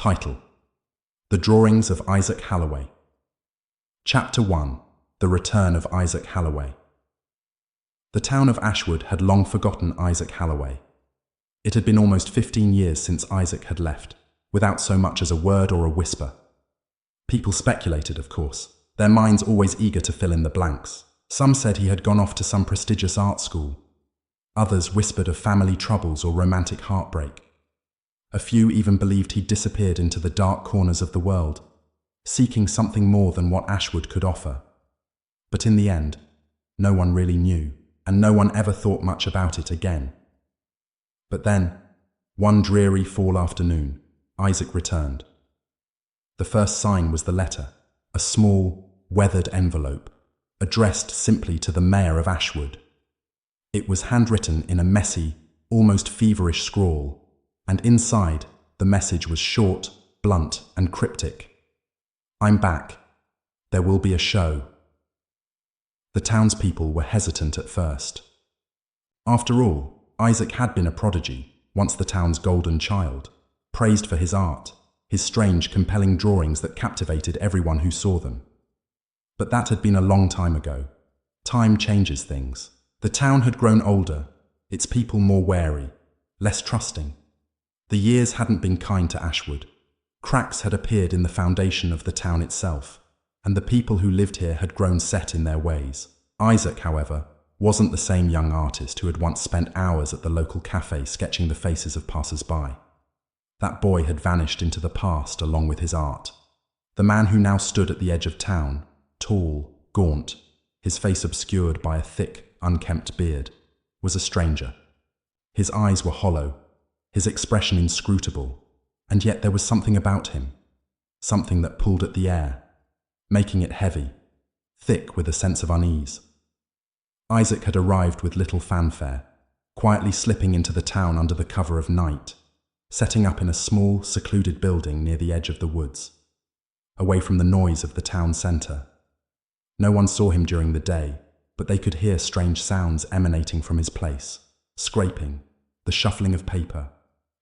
Title: The Drawings of Isaac Halloway. Chapter 1: The Return of Isaac Halloway. The town of Ashwood had long forgotten Isaac Halloway. It had been almost 15 years since Isaac had left, without so much as a word or a whisper. People speculated, of course, their minds always eager to fill in the blanks. Some said he had gone off to some prestigious art school. Others whispered of family troubles or romantic heartbreak. A few even believed he'd disappeared into the dark corners of the world, seeking something more than what Ashwood could offer. But in the end, no one really knew, and no one ever thought much about it again. But then, one dreary fall afternoon, Isaac returned. The first sign was the letter, a small, weathered envelope, addressed simply to the mayor of Ashwood. It was handwritten in a messy, almost feverish scrawl, and inside, the message was short, blunt, and cryptic. "I'm back. There will be a show." The townspeople were hesitant at first. After all, Isaac had been a prodigy, once the town's golden child, praised for his art, his strange, compelling drawings that captivated everyone who saw them. But that had been a long time ago. Time changes things. The town had grown older, its people more wary, less trusting. The years hadn't been kind to Ashwood. Cracks had appeared in the foundation of the town itself, and the people who lived here had grown set in their ways. Isaac, however, wasn't the same young artist who had once spent hours at the local cafe sketching the faces of passers-by. That boy had vanished into the past along with his art. The man who now stood at the edge of town, tall, gaunt, his face obscured by a thick, unkempt beard, was a stranger. His eyes were hollow, his expression inscrutable, and yet there was something about him, something that pulled at the air, making it heavy, thick with a sense of unease. Isaac had arrived with little fanfare, quietly slipping into the town under the cover of night, setting up in a small, secluded building near the edge of the woods, away from the noise of the town centre. No one saw him during the day, but they could hear strange sounds emanating from his place: scraping, the shuffling of paper,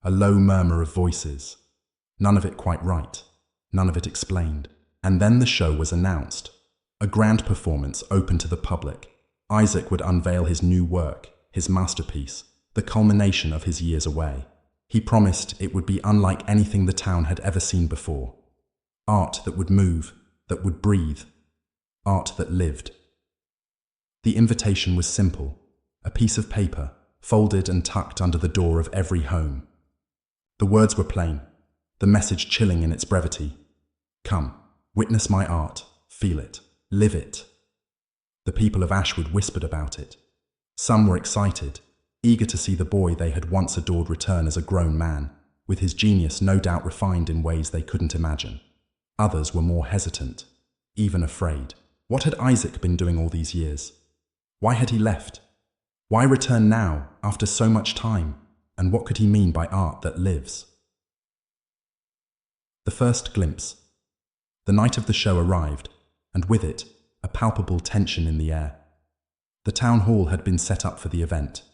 a low murmur of voices. None of it quite right, none of it explained. And then the show was announced. A grand performance open to the public. Isaac would unveil his new work, his masterpiece, the culmination of his years away. He promised it would be unlike anything the town had ever seen before. Art that would move, that would breathe. Art that lived. The invitation was simple, a piece of paper, folded and tucked under the door of every home. The words were plain, the message chilling in its brevity. "Come, witness my art, feel it, live it." The people of Ashwood whispered about it. Some were excited, eager to see the boy they had once adored return as a grown man, with his genius no doubt refined in ways they couldn't imagine. Others were more hesitant, even afraid. What had Isaac been doing all these years? Why had he left? Why return now, after so much time? And what could he mean by art that lives? The first glimpse. The night of the show arrived, and with it, a palpable tension in the air. The town hall had been set up for the event,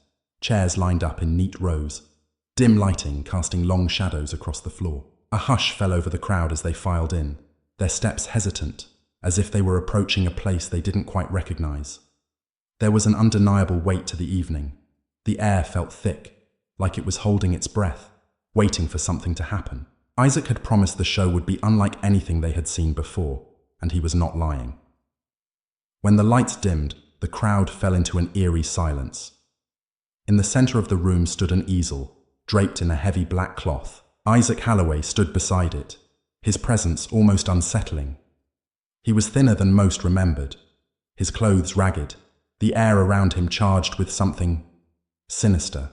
chairs lined up in neat rows, dim lighting casting long shadows across the floor. A hush fell over the crowd as they filed in, their steps hesitant, as if they were approaching a place they didn't quite recognize. There was an undeniable weight to the evening. The air felt thick, like it was holding its breath, waiting for something to happen. Isaac had promised the show would be unlike anything they had seen before, and he was not lying. When the lights dimmed, the crowd fell into an eerie silence. In the center of the room stood an easel, draped in a heavy black cloth. Isaac Halloway stood beside it, his presence almost unsettling. He was thinner than most remembered, his clothes ragged, the air around him charged with something sinister.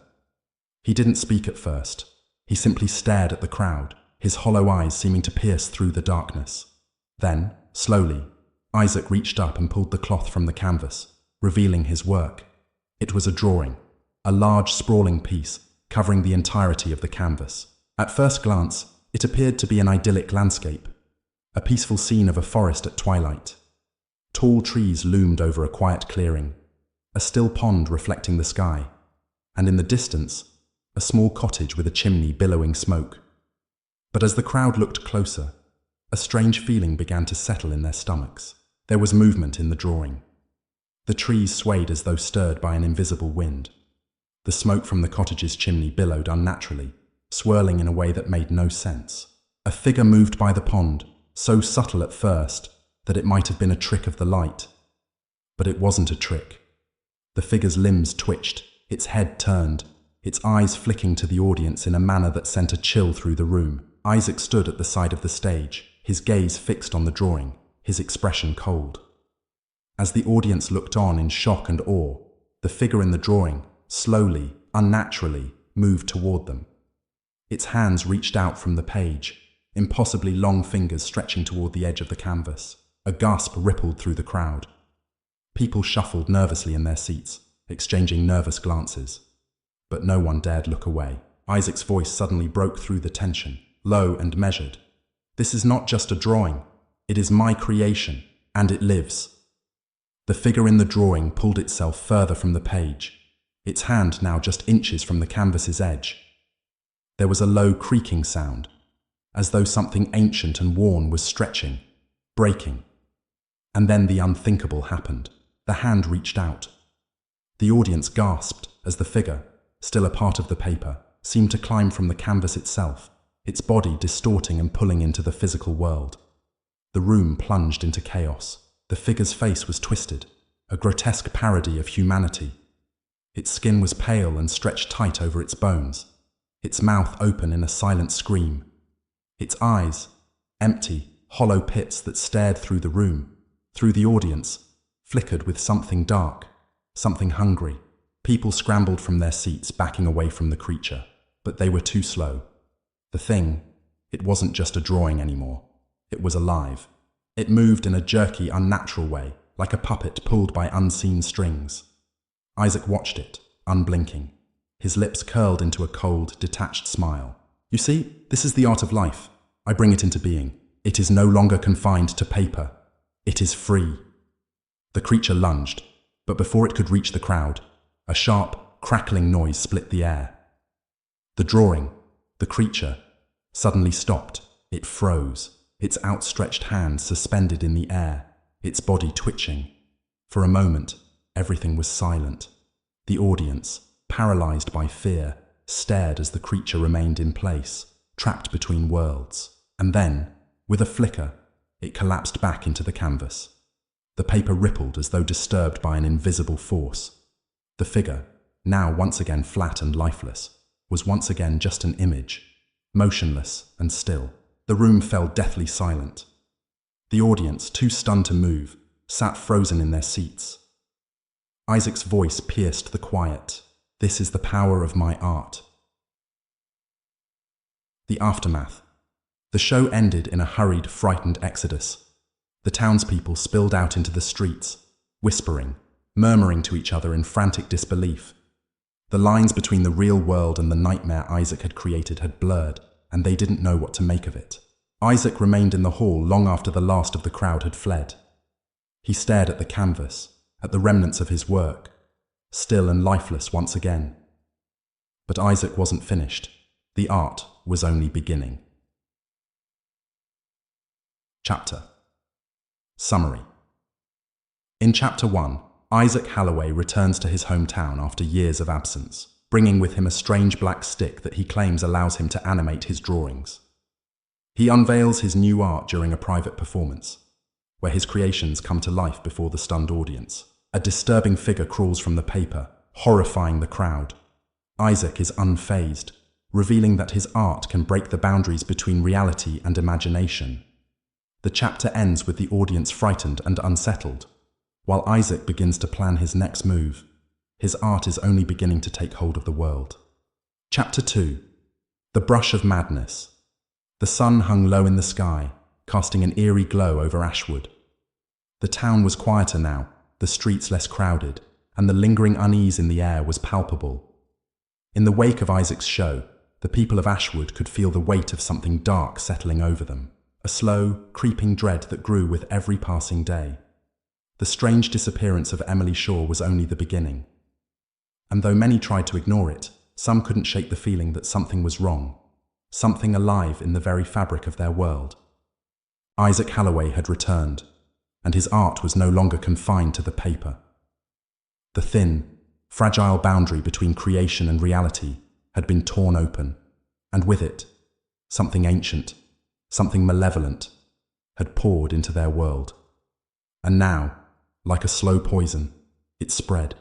He didn't speak at first. He simply stared at the crowd, his hollow eyes seeming to pierce through the darkness. Then, slowly, Isaac reached up and pulled the cloth from the canvas, revealing his work. It was a drawing, a large, sprawling piece, covering the entirety of the canvas. At first glance, it appeared to be an idyllic landscape, a peaceful scene of a forest at twilight. Tall trees loomed over a quiet clearing, a still pond reflecting the sky, and in the distance, a small cottage with a chimney billowing smoke. But as the crowd looked closer, a strange feeling began to settle in their stomachs. There was movement in the drawing. The trees swayed as though stirred by an invisible wind. The smoke from the cottage's chimney billowed unnaturally, swirling in a way that made no sense. A figure moved by the pond, so subtle at first that it might have been a trick of the light. But it wasn't a trick. The figure's limbs twitched, its head turned, its eyes flicking to the audience in a manner that sent a chill through the room. Isaac stood at the side of the stage, his gaze fixed on the drawing, his expression cold. As the audience looked on in shock and awe, the figure in the drawing, slowly, unnaturally, moved toward them. Its hands reached out from the page, impossibly long fingers stretching toward the edge of the canvas. A gasp rippled through the crowd. People shuffled nervously in their seats, exchanging nervous glances. But no one dared look away. Isaac's voice suddenly broke through the tension, low and measured. "This is not just a drawing. It is my creation, and it lives." The figure in the drawing pulled itself further from the page, its hand now just inches from the canvas's edge. There was a low creaking sound, as though something ancient and worn was stretching, breaking. And then the unthinkable happened. The hand reached out. The audience gasped as the figure, still a part of the paper, seemed to climb from the canvas itself, its body distorting and pulling into the physical world. The room plunged into chaos. The figure's face was twisted, a grotesque parody of humanity. Its skin was pale and stretched tight over its bones, its mouth open in a silent scream. Its eyes, empty, hollow pits that stared through the room, through the audience, flickered with something dark, something hungry. People scrambled from their seats, backing away from the creature, but they were too slow. The thing, it wasn't just a drawing anymore. It was alive. It moved in a jerky, unnatural way, like a puppet pulled by unseen strings. Isaac watched it, unblinking. His lips curled into a cold, detached smile. "You see, this is the art of life. I bring it into being. It is no longer confined to paper. It is free." The creature lunged, but before it could reach the crowd, a sharp, crackling noise split the air. The drawing, the creature, suddenly stopped. It froze, its outstretched hands suspended in the air, its body twitching. For a moment, everything was silent. The audience, paralyzed by fear, stared as the creature remained in place, trapped between worlds. And then, with a flicker, it collapsed back into the canvas. The paper rippled as though disturbed by an invisible force. The figure, now once again flat and lifeless, was once again just an image, motionless and still. The room fell deathly silent. The audience, too stunned to move, sat frozen in their seats. Isaac's voice pierced the quiet. "This is the power of my art." The aftermath. The show ended in a hurried, frightened exodus. The townspeople spilled out into the streets, whispering, murmuring to each other in frantic disbelief. The lines between the real world and the nightmare Isaac had created had blurred, and they didn't know what to make of it. Isaac remained in the hall long after the last of the crowd had fled. He stared at the canvas, at the remnants of his work, still and lifeless once again. But Isaac wasn't finished. The art was only beginning. Chapter. Summary. In Chapter 1, Isaac Halloway returns to his hometown after years of absence, bringing with him a strange black stick that he claims allows him to animate his drawings. He unveils his new art during a private performance, where his creations come to life before the stunned audience. A disturbing figure crawls from the paper, horrifying the crowd. Isaac is unfazed, revealing that his art can break the boundaries between reality and imagination. The chapter ends with the audience frightened and unsettled. While Isaac begins to plan his next move, his art is only beginning to take hold of the world. Chapter 2. The Brush of Madness. The sun hung low in the sky, casting an eerie glow over Ashwood. The town was quieter now, the streets less crowded, and the lingering unease in the air was palpable. In the wake of Isaac's show, the people of Ashwood could feel the weight of something dark settling over them, a slow, creeping dread that grew with every passing day. The strange disappearance of Emily Shaw was only the beginning. And though many tried to ignore it, some couldn't shake the feeling that something was wrong. something alive in the very fabric of their world. Isaac Halloway had returned, and his art was no longer confined to the paper. The thin, fragile boundary between creation and reality had been torn open, and with it, something ancient, something malevolent, had poured into their world. And now, like a slow poison, it spread,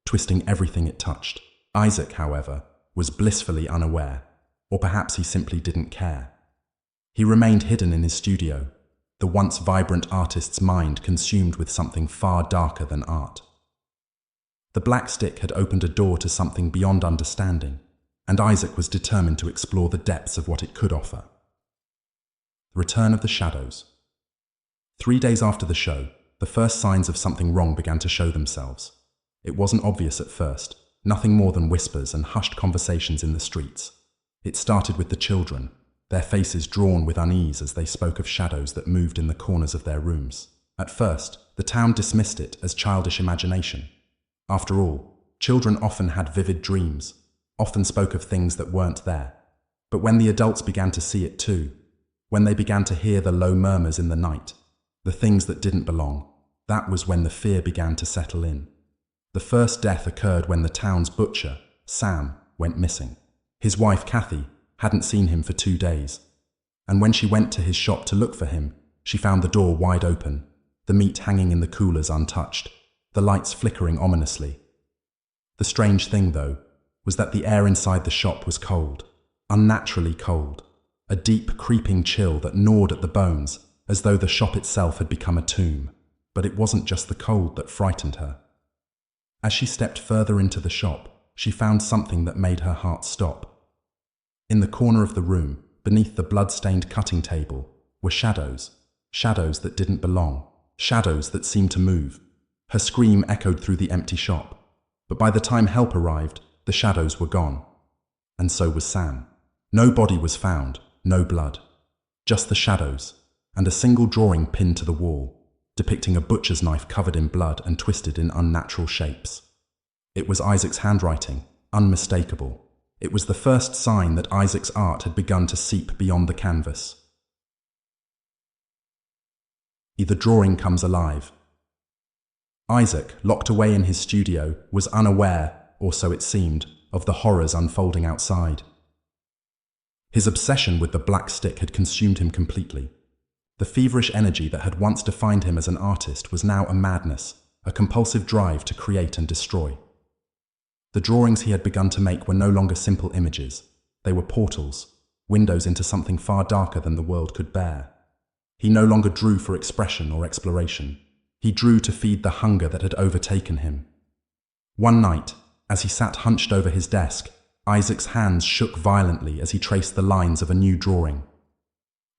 twisting everything it touched. Isaac, however, was blissfully unaware, or perhaps he simply didn't care. He remained hidden in his studio, the once vibrant artist's mind consumed with something far darker than art. The black stick had opened a door to something beyond understanding, and Isaac was determined to explore the depths of what it could offer. The Return of the Shadows. 3 days after the show, the first signs of something wrong began to show themselves. It wasn't obvious at first, nothing more than whispers and hushed conversations in the streets. It started with the children, their faces drawn with unease as they spoke of shadows that moved in the corners of their rooms. At first, the town dismissed it as childish imagination. After all, children often had vivid dreams, often spoke of things that weren't there. But when the adults began to see it too, when they began to hear the low murmurs in the night, the things that didn't belong, that was when the fear began to settle in. The first death occurred when the town's butcher, Sam, went missing. His wife, Kathy, hadn't seen him for 2 days, and when she went to his shop to look for him, she found the door wide open, the meat hanging in the coolers untouched, the lights flickering ominously. The strange thing, though, was that the air inside the shop was cold, unnaturally cold, a deep, creeping chill that gnawed at the bones, as though the shop itself had become a tomb. But it wasn't just the cold that frightened her. As she stepped further into the shop, she found something that made her heart stop. In the corner of the room, beneath the blood-stained cutting table, were shadows, shadows that didn't belong, shadows that seemed to move. Her scream echoed through the empty shop, but by the time help arrived, the shadows were gone. And so was Sam. No body was found, no blood, just the shadows, and a single drawing pinned to the wall, depicting a butcher's knife covered in blood and twisted in unnatural shapes. It was Isaac's handwriting, unmistakable. It was the first sign that Isaac's art had begun to seep beyond the canvas. The drawing comes alive. Isaac, locked away in his studio, was unaware, or so it seemed, of the horrors unfolding outside. His obsession with the black stick had consumed him completely. The feverish energy that had once defined him as an artist was now a madness, a compulsive drive to create and destroy. The drawings he had begun to make were no longer simple images. They were portals, windows into something far darker than the world could bear. He no longer drew for expression or exploration. He drew to feed the hunger that had overtaken him. One night, as he sat hunched over his desk, Isaac's hands shook violently as he traced the lines of a new drawing.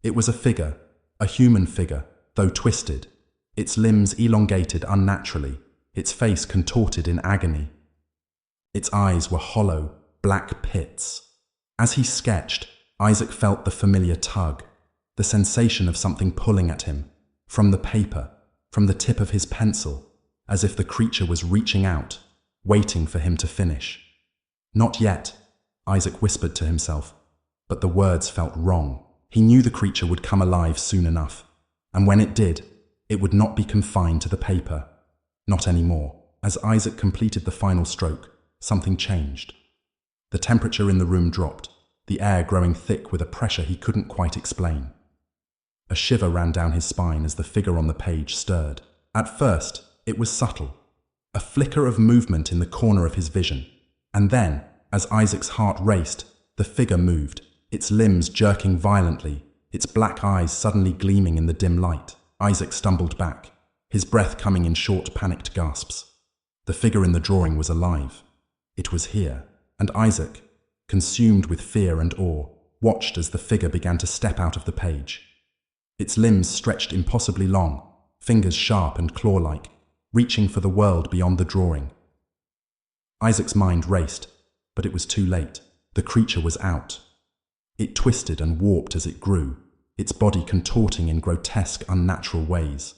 It was a figure, a human figure, though twisted, its limbs elongated unnaturally, its face contorted in agony. Its eyes were hollow, black pits. As he sketched, Isaac felt the familiar tug, the sensation of something pulling at him, from the paper, from the tip of his pencil, as if the creature was reaching out, waiting for him to finish. Not yet, Isaac whispered to himself, but the words felt wrong. He knew the creature would come alive soon enough, and when it did, it would not be confined to the paper. Not anymore. As Isaac completed the final stroke, something changed. The temperature in the room dropped, the air growing thick with a pressure he couldn't quite explain. A shiver ran down his spine as the figure on the page stirred. At first, it was subtle, a flicker of movement in the corner of his vision. And then, as Isaac's heart raced, the figure moved, its limbs jerking violently, its black eyes suddenly gleaming in the dim light. Isaac stumbled back, his breath coming in short, panicked gasps. The figure in the drawing was alive. It was here, and Isaac, consumed with fear and awe, watched as the figure began to step out of the page. Its limbs stretched impossibly long, fingers sharp and claw-like, reaching for the world beyond the drawing. Isaac's mind raced, but it was too late. The creature was out. It twisted and warped as it grew, its body contorting in grotesque, unnatural ways.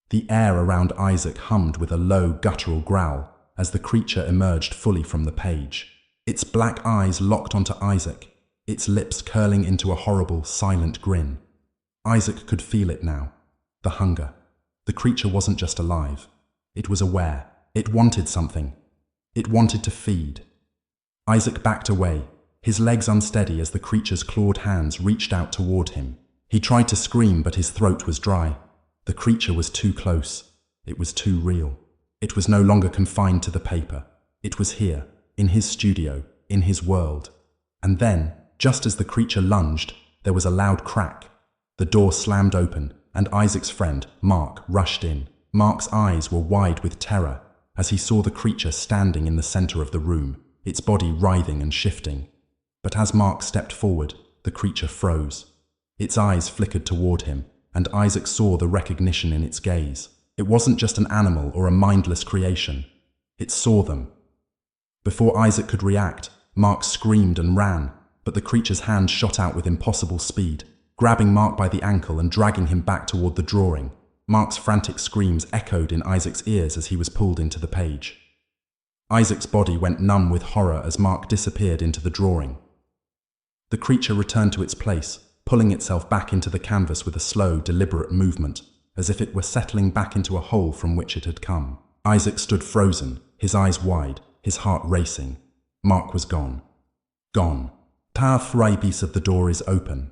The air around Isaac hummed with a low, guttural growl as the creature emerged fully from the page. Its black eyes locked onto Isaac, its lips curling into a horrible, silent grin. Isaac could feel it now. The hunger. The creature wasn't just alive. It was aware. It wanted something. It wanted to feed. Isaac backed away, his legs unsteady as the creature's clawed hands reached out toward him. He tried to scream, but his throat was dry. The creature was too close. It was too real. It was no longer confined to the paper. It was here, in his studio, in his world. And then, just as the creature lunged, there was a loud crack. The door slammed open, and Isaac's friend, Mark, rushed in. Mark's eyes were wide with terror as he saw the creature standing in the center of the room, its body writhing and shifting. But as Mark stepped forward, the creature froze. Its eyes flickered toward him, and Isaac saw the recognition in its gaze. It wasn't just an animal or a mindless creation. It saw them. Before Isaac could react, Mark screamed and ran, but the creature's hand shot out with impossible speed, grabbing Mark by the ankle and dragging him back toward the drawing. Mark's frantic screams echoed in Isaac's ears as he was pulled into the page. Isaac's body went numb with horror as Mark disappeared into the drawing. The creature returned to its place, pulling itself back into the canvas with a slow, deliberate movement, as if it were settling back into a hole from which it had come. Isaac stood frozen, his eyes wide, his heart racing. Mark was gone. Gone. Half right piece of the door is open.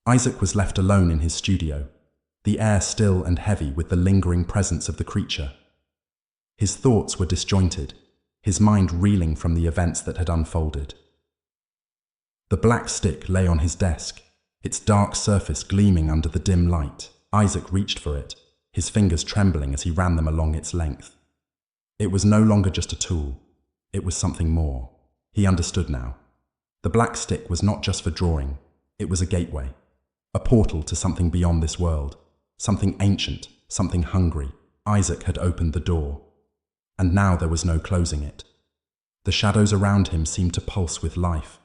Isaac was left alone in his studio, the air still and heavy with the lingering presence of the creature. His thoughts were disjointed, his mind reeling from the events that had unfolded. The black stick lay on his desk, its dark surface gleaming under the dim light. Isaac reached for it, his fingers trembling as he ran them along its length. It was no longer just a tool. It was something more. He understood now. The black stick was not just for drawing. It was a gateway, a portal to something beyond this world, something ancient, something hungry. Isaac had opened the door, and now there was no closing it. The shadows around him seemed to pulse with life,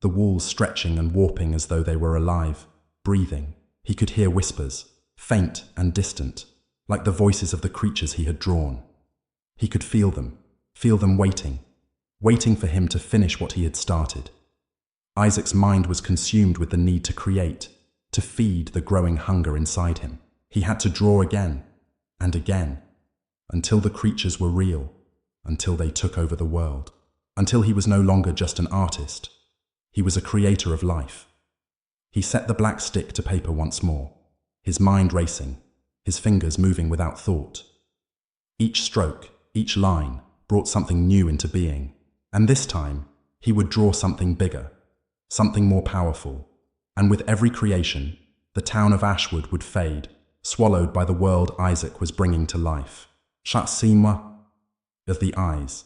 the walls stretching and warping as though they were alive, breathing. He could hear whispers, faint and distant, like the voices of the creatures he had drawn. He could feel them waiting for him to finish what he had started. Isaac's mind was consumed with the need to create, to feed the growing hunger inside him. He had to draw again and again, until the creatures were real, until they took over the world, until he was no longer just an artist. He was a creator of life. He set the black stick to paper once more, his mind racing, his fingers moving without thought. Each stroke, each line, brought something new into being, and this time, he would draw something bigger, something more powerful, and with every creation, the town of Ashwood would fade, swallowed by the world Isaac was bringing to life. Shatsima of the eyes.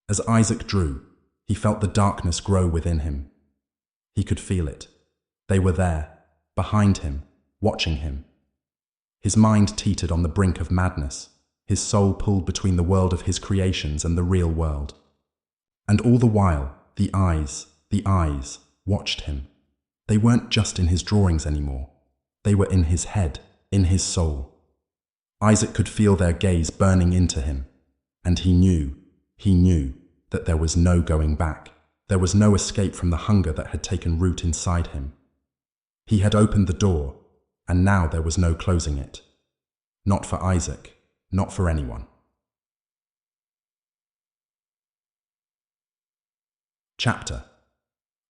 As Isaac drew, he felt the darkness grow within him. He could feel it. They were there, behind him, watching him. His mind teetered on the brink of madness, his soul pulled between the world of his creations and the real world. And all the while, the eyes watched him. They weren't just in his drawings anymore. They were in his head, in his soul. Isaac could feel their gaze burning into him, and he knew that there was no going back. There was no escape from the hunger that had taken root inside him. He had opened the door, and now there was no closing it. Not for Isaac, not for anyone. Chapter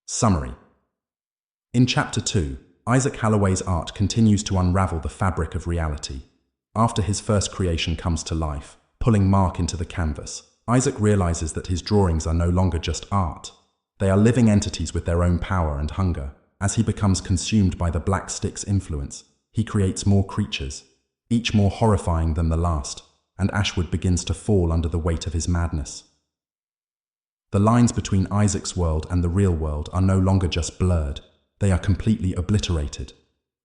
Summary. In Chapter 2, Isaac Halloway's art continues to unravel the fabric of reality. After his first creation comes to life, pulling Mark into the canvas, Isaac realizes that his drawings are no longer just art. They are living entities with their own power and hunger. As he becomes consumed by the black stick's influence, he creates more creatures, each more horrifying than the last, and Ashwood begins to fall under the weight of his madness. The lines between Isaac's world and the real world are no longer just blurred, they are completely obliterated.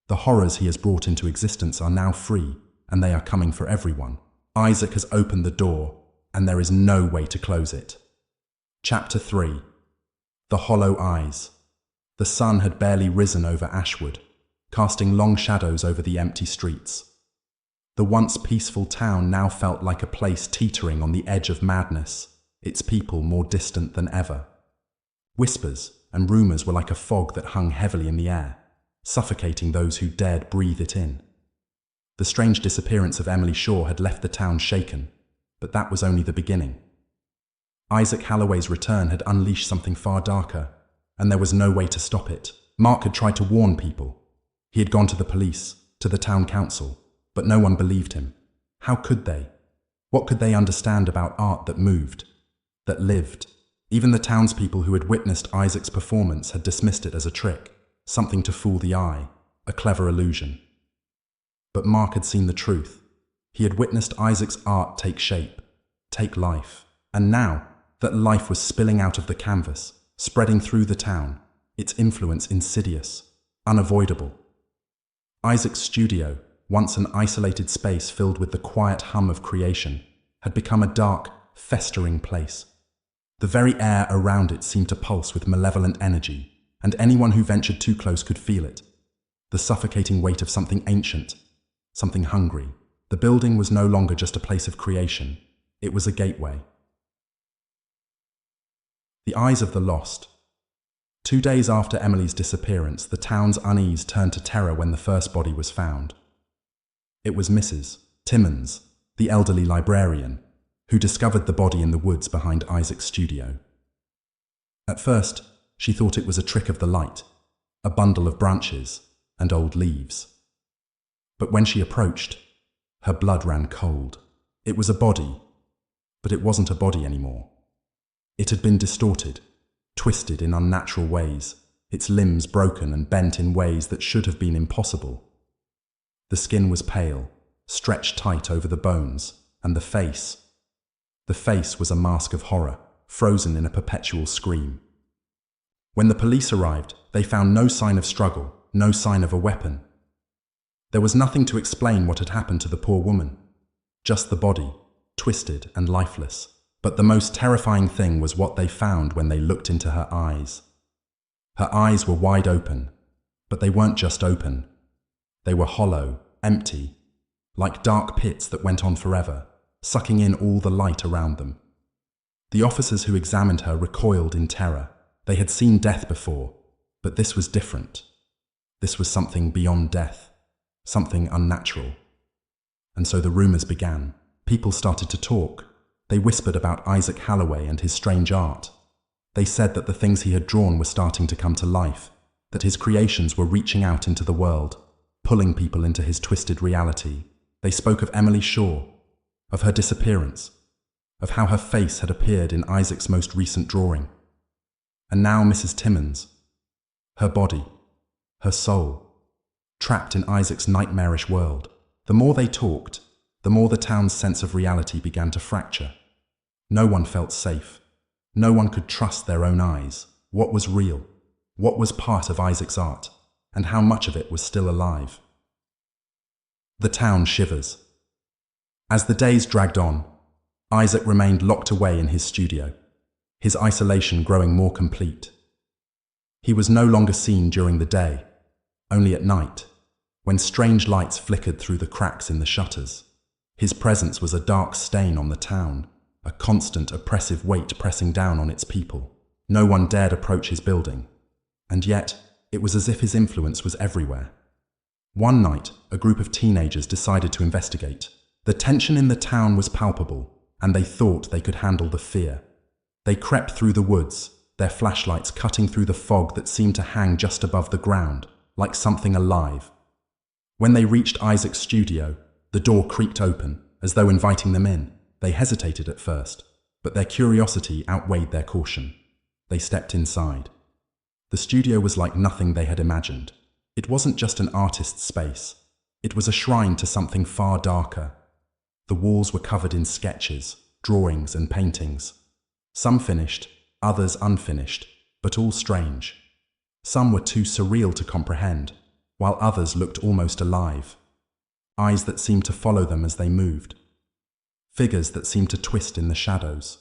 The horrors he has brought into existence are now free, and they are coming for everyone. Isaac has opened the door, and there is no way to close it. Chapter 3. The Hollow Eyes. The sun had barely risen over Ashwood, casting long shadows over the empty streets. The once peaceful town now felt like a place teetering on the edge of madness, its people more distant than ever. Whispers and rumors were like a fog that hung heavily in the air, suffocating those who dared breathe it in. The strange disappearance of Emily Shaw had left the town shaken, but that was only the beginning. Isaac Halloway's return had unleashed something far darker, and there was no way to stop it. Mark had tried to warn people. He had gone to the police, to the town council, but no one believed him. How could they? What could they understand about art that moved, that lived? Even the townspeople who had witnessed Isaac's performance had dismissed it as a trick, something to fool the eye, a clever illusion. But Mark had seen the truth. He had witnessed Isaac's art take shape, take life, and now that life was spilling out of the canvas, spreading through the town, its influence insidious, unavoidable. Isaac's studio, once an isolated space filled with the quiet hum of creation, had become a dark, festering place. The very air around it seemed to pulse with malevolent energy, and anyone who ventured too close could feel it. The suffocating weight of something ancient, something hungry. The building was no longer just a place of creation. It was a gateway. The eyes of the lost. 2 days after Emily's disappearance, the town's unease turned to terror when the first body was found. It was Mrs. Timmons, the elderly librarian, who discovered the body in the woods behind Isaac's studio. At first, she thought it was a trick of the light, a bundle of branches and old leaves. But when she approached, her blood ran cold. It was a body, but it wasn't a body anymore. It had been distorted, twisted in unnatural ways, its limbs broken and bent in ways that should have been impossible. The skin was pale, stretched tight over the bones, and the face was a mask of horror, frozen in a perpetual scream. When the police arrived, they found no sign of struggle, no sign of a weapon. There was nothing to explain what had happened to the poor woman, just the body, twisted and lifeless. But the most terrifying thing was what they found when they looked into her eyes. Her eyes were wide open, but they weren't just open. They were hollow, empty, like dark pits that went on forever, sucking in all the light around them. The officers who examined her recoiled in terror. They had seen death before, but this was different. This was something beyond death, something unnatural. And so the rumors began. People started to talk. They whispered about Isaac Halloway and his strange art. They said that the things he had drawn were starting to come to life, that his creations were reaching out into the world, pulling people into his twisted reality. They spoke of Emily Shaw, of her disappearance, of how her face had appeared in Isaac's most recent drawing. And now Mrs. Timmons, her body, her soul, trapped in Isaac's nightmarish world. The more they talked, the more the town's sense of reality began to fracture. No one felt safe. No one could trust their own eyes. What was real? What was part of Isaac's art? And how much of it was still alive? The town shivers. As the days dragged on, Isaac remained locked away in his studio, his isolation growing more complete. He was no longer seen during the day, only at night, when strange lights flickered through the cracks in the shutters. His presence was a dark stain on the town, a constant oppressive weight pressing down on its people. No one dared approach his building, and yet it was as if his influence was everywhere. One night, a group of teenagers decided to investigate. The tension in the town was palpable, and they thought they could handle the fear. They crept through the woods, their flashlights cutting through the fog that seemed to hang just above the ground, like something alive. When they reached Isaac's studio, the door creaked open, as though inviting them in. They hesitated at first, but their curiosity outweighed their caution. They stepped inside. The studio was like nothing they had imagined. It wasn't just an artist's space. It was a shrine to something far darker. The walls were covered in sketches, drawings, and paintings. Some finished, others unfinished, but all strange. Some were too surreal to comprehend, while others looked almost alive. Eyes that seemed to follow them as they moved. Figures that seemed to twist in the shadows.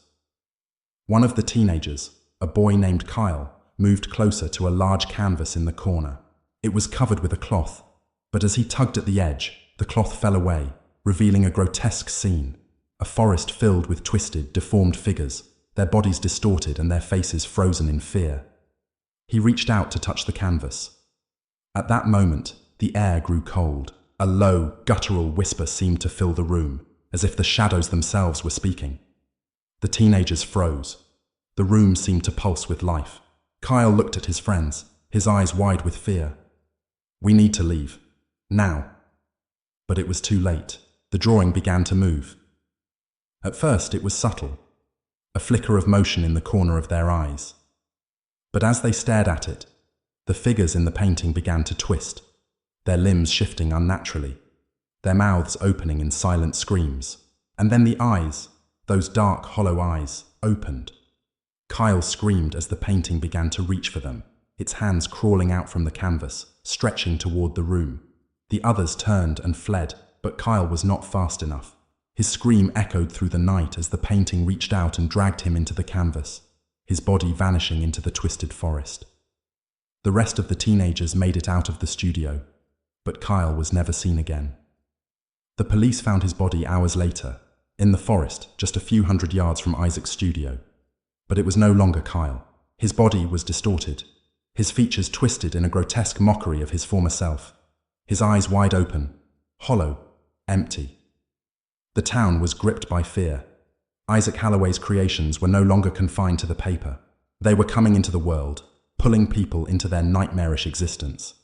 One of the teenagers, a boy named Kyle, moved closer to a large canvas in the corner. It was covered with a cloth, but as he tugged at the edge, the cloth fell away, revealing a grotesque scene. A forest filled with twisted, deformed figures, their bodies distorted and their faces frozen in fear. He reached out to touch the canvas. At that moment, the air grew cold. A low, guttural whisper seemed to fill the room, as if the shadows themselves were speaking. The teenagers froze. The room seemed to pulse with life. Kyle looked at his friends, his eyes wide with fear. "We need to leave. Now." But it was too late. The drawing began to move. At first it was subtle, a flicker of motion in the corner of their eyes. But as they stared at it, the figures in the painting began to twist, their limbs shifting unnaturally, their mouths opening in silent screams. And then the eyes, those dark, hollow eyes, opened. Kyle screamed as the painting began to reach for them, its hands crawling out from the canvas, stretching toward the room. The others turned and fled, but Kyle was not fast enough. His scream echoed through the night as the painting reached out and dragged him into the canvas, his body vanishing into the twisted forest. The rest of the teenagers made it out of the studio, but Kyle was never seen again. The police found his body hours later, in the forest, just a few hundred yards from Isaac's studio. But it was no longer Kyle. His body was distorted, his features twisted in a grotesque mockery of his former self, his eyes wide open, hollow, empty. The town was gripped by fear. Isaac Halloway's creations were no longer confined to the paper. They were coming into the world, pulling people into their nightmarish existence.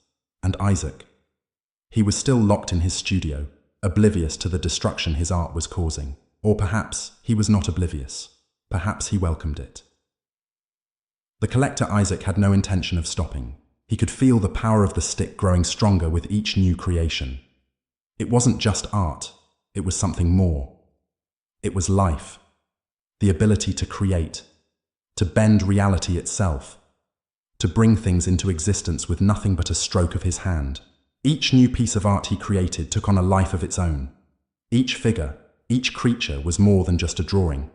And Isaac, he was still locked in his studio, oblivious to the destruction his art was causing. Or perhaps he was not oblivious. Perhaps he welcomed it. The collector Isaac had no intention of stopping. He could feel the power of the stick growing stronger with each new creation. It wasn't just art, it was something more. It was life, the ability to create, to bend reality itself, to bring things into existence with nothing but a stroke of his hand. Each new piece of art he created took on a life of its own. Each figure, each creature was more than just a drawing.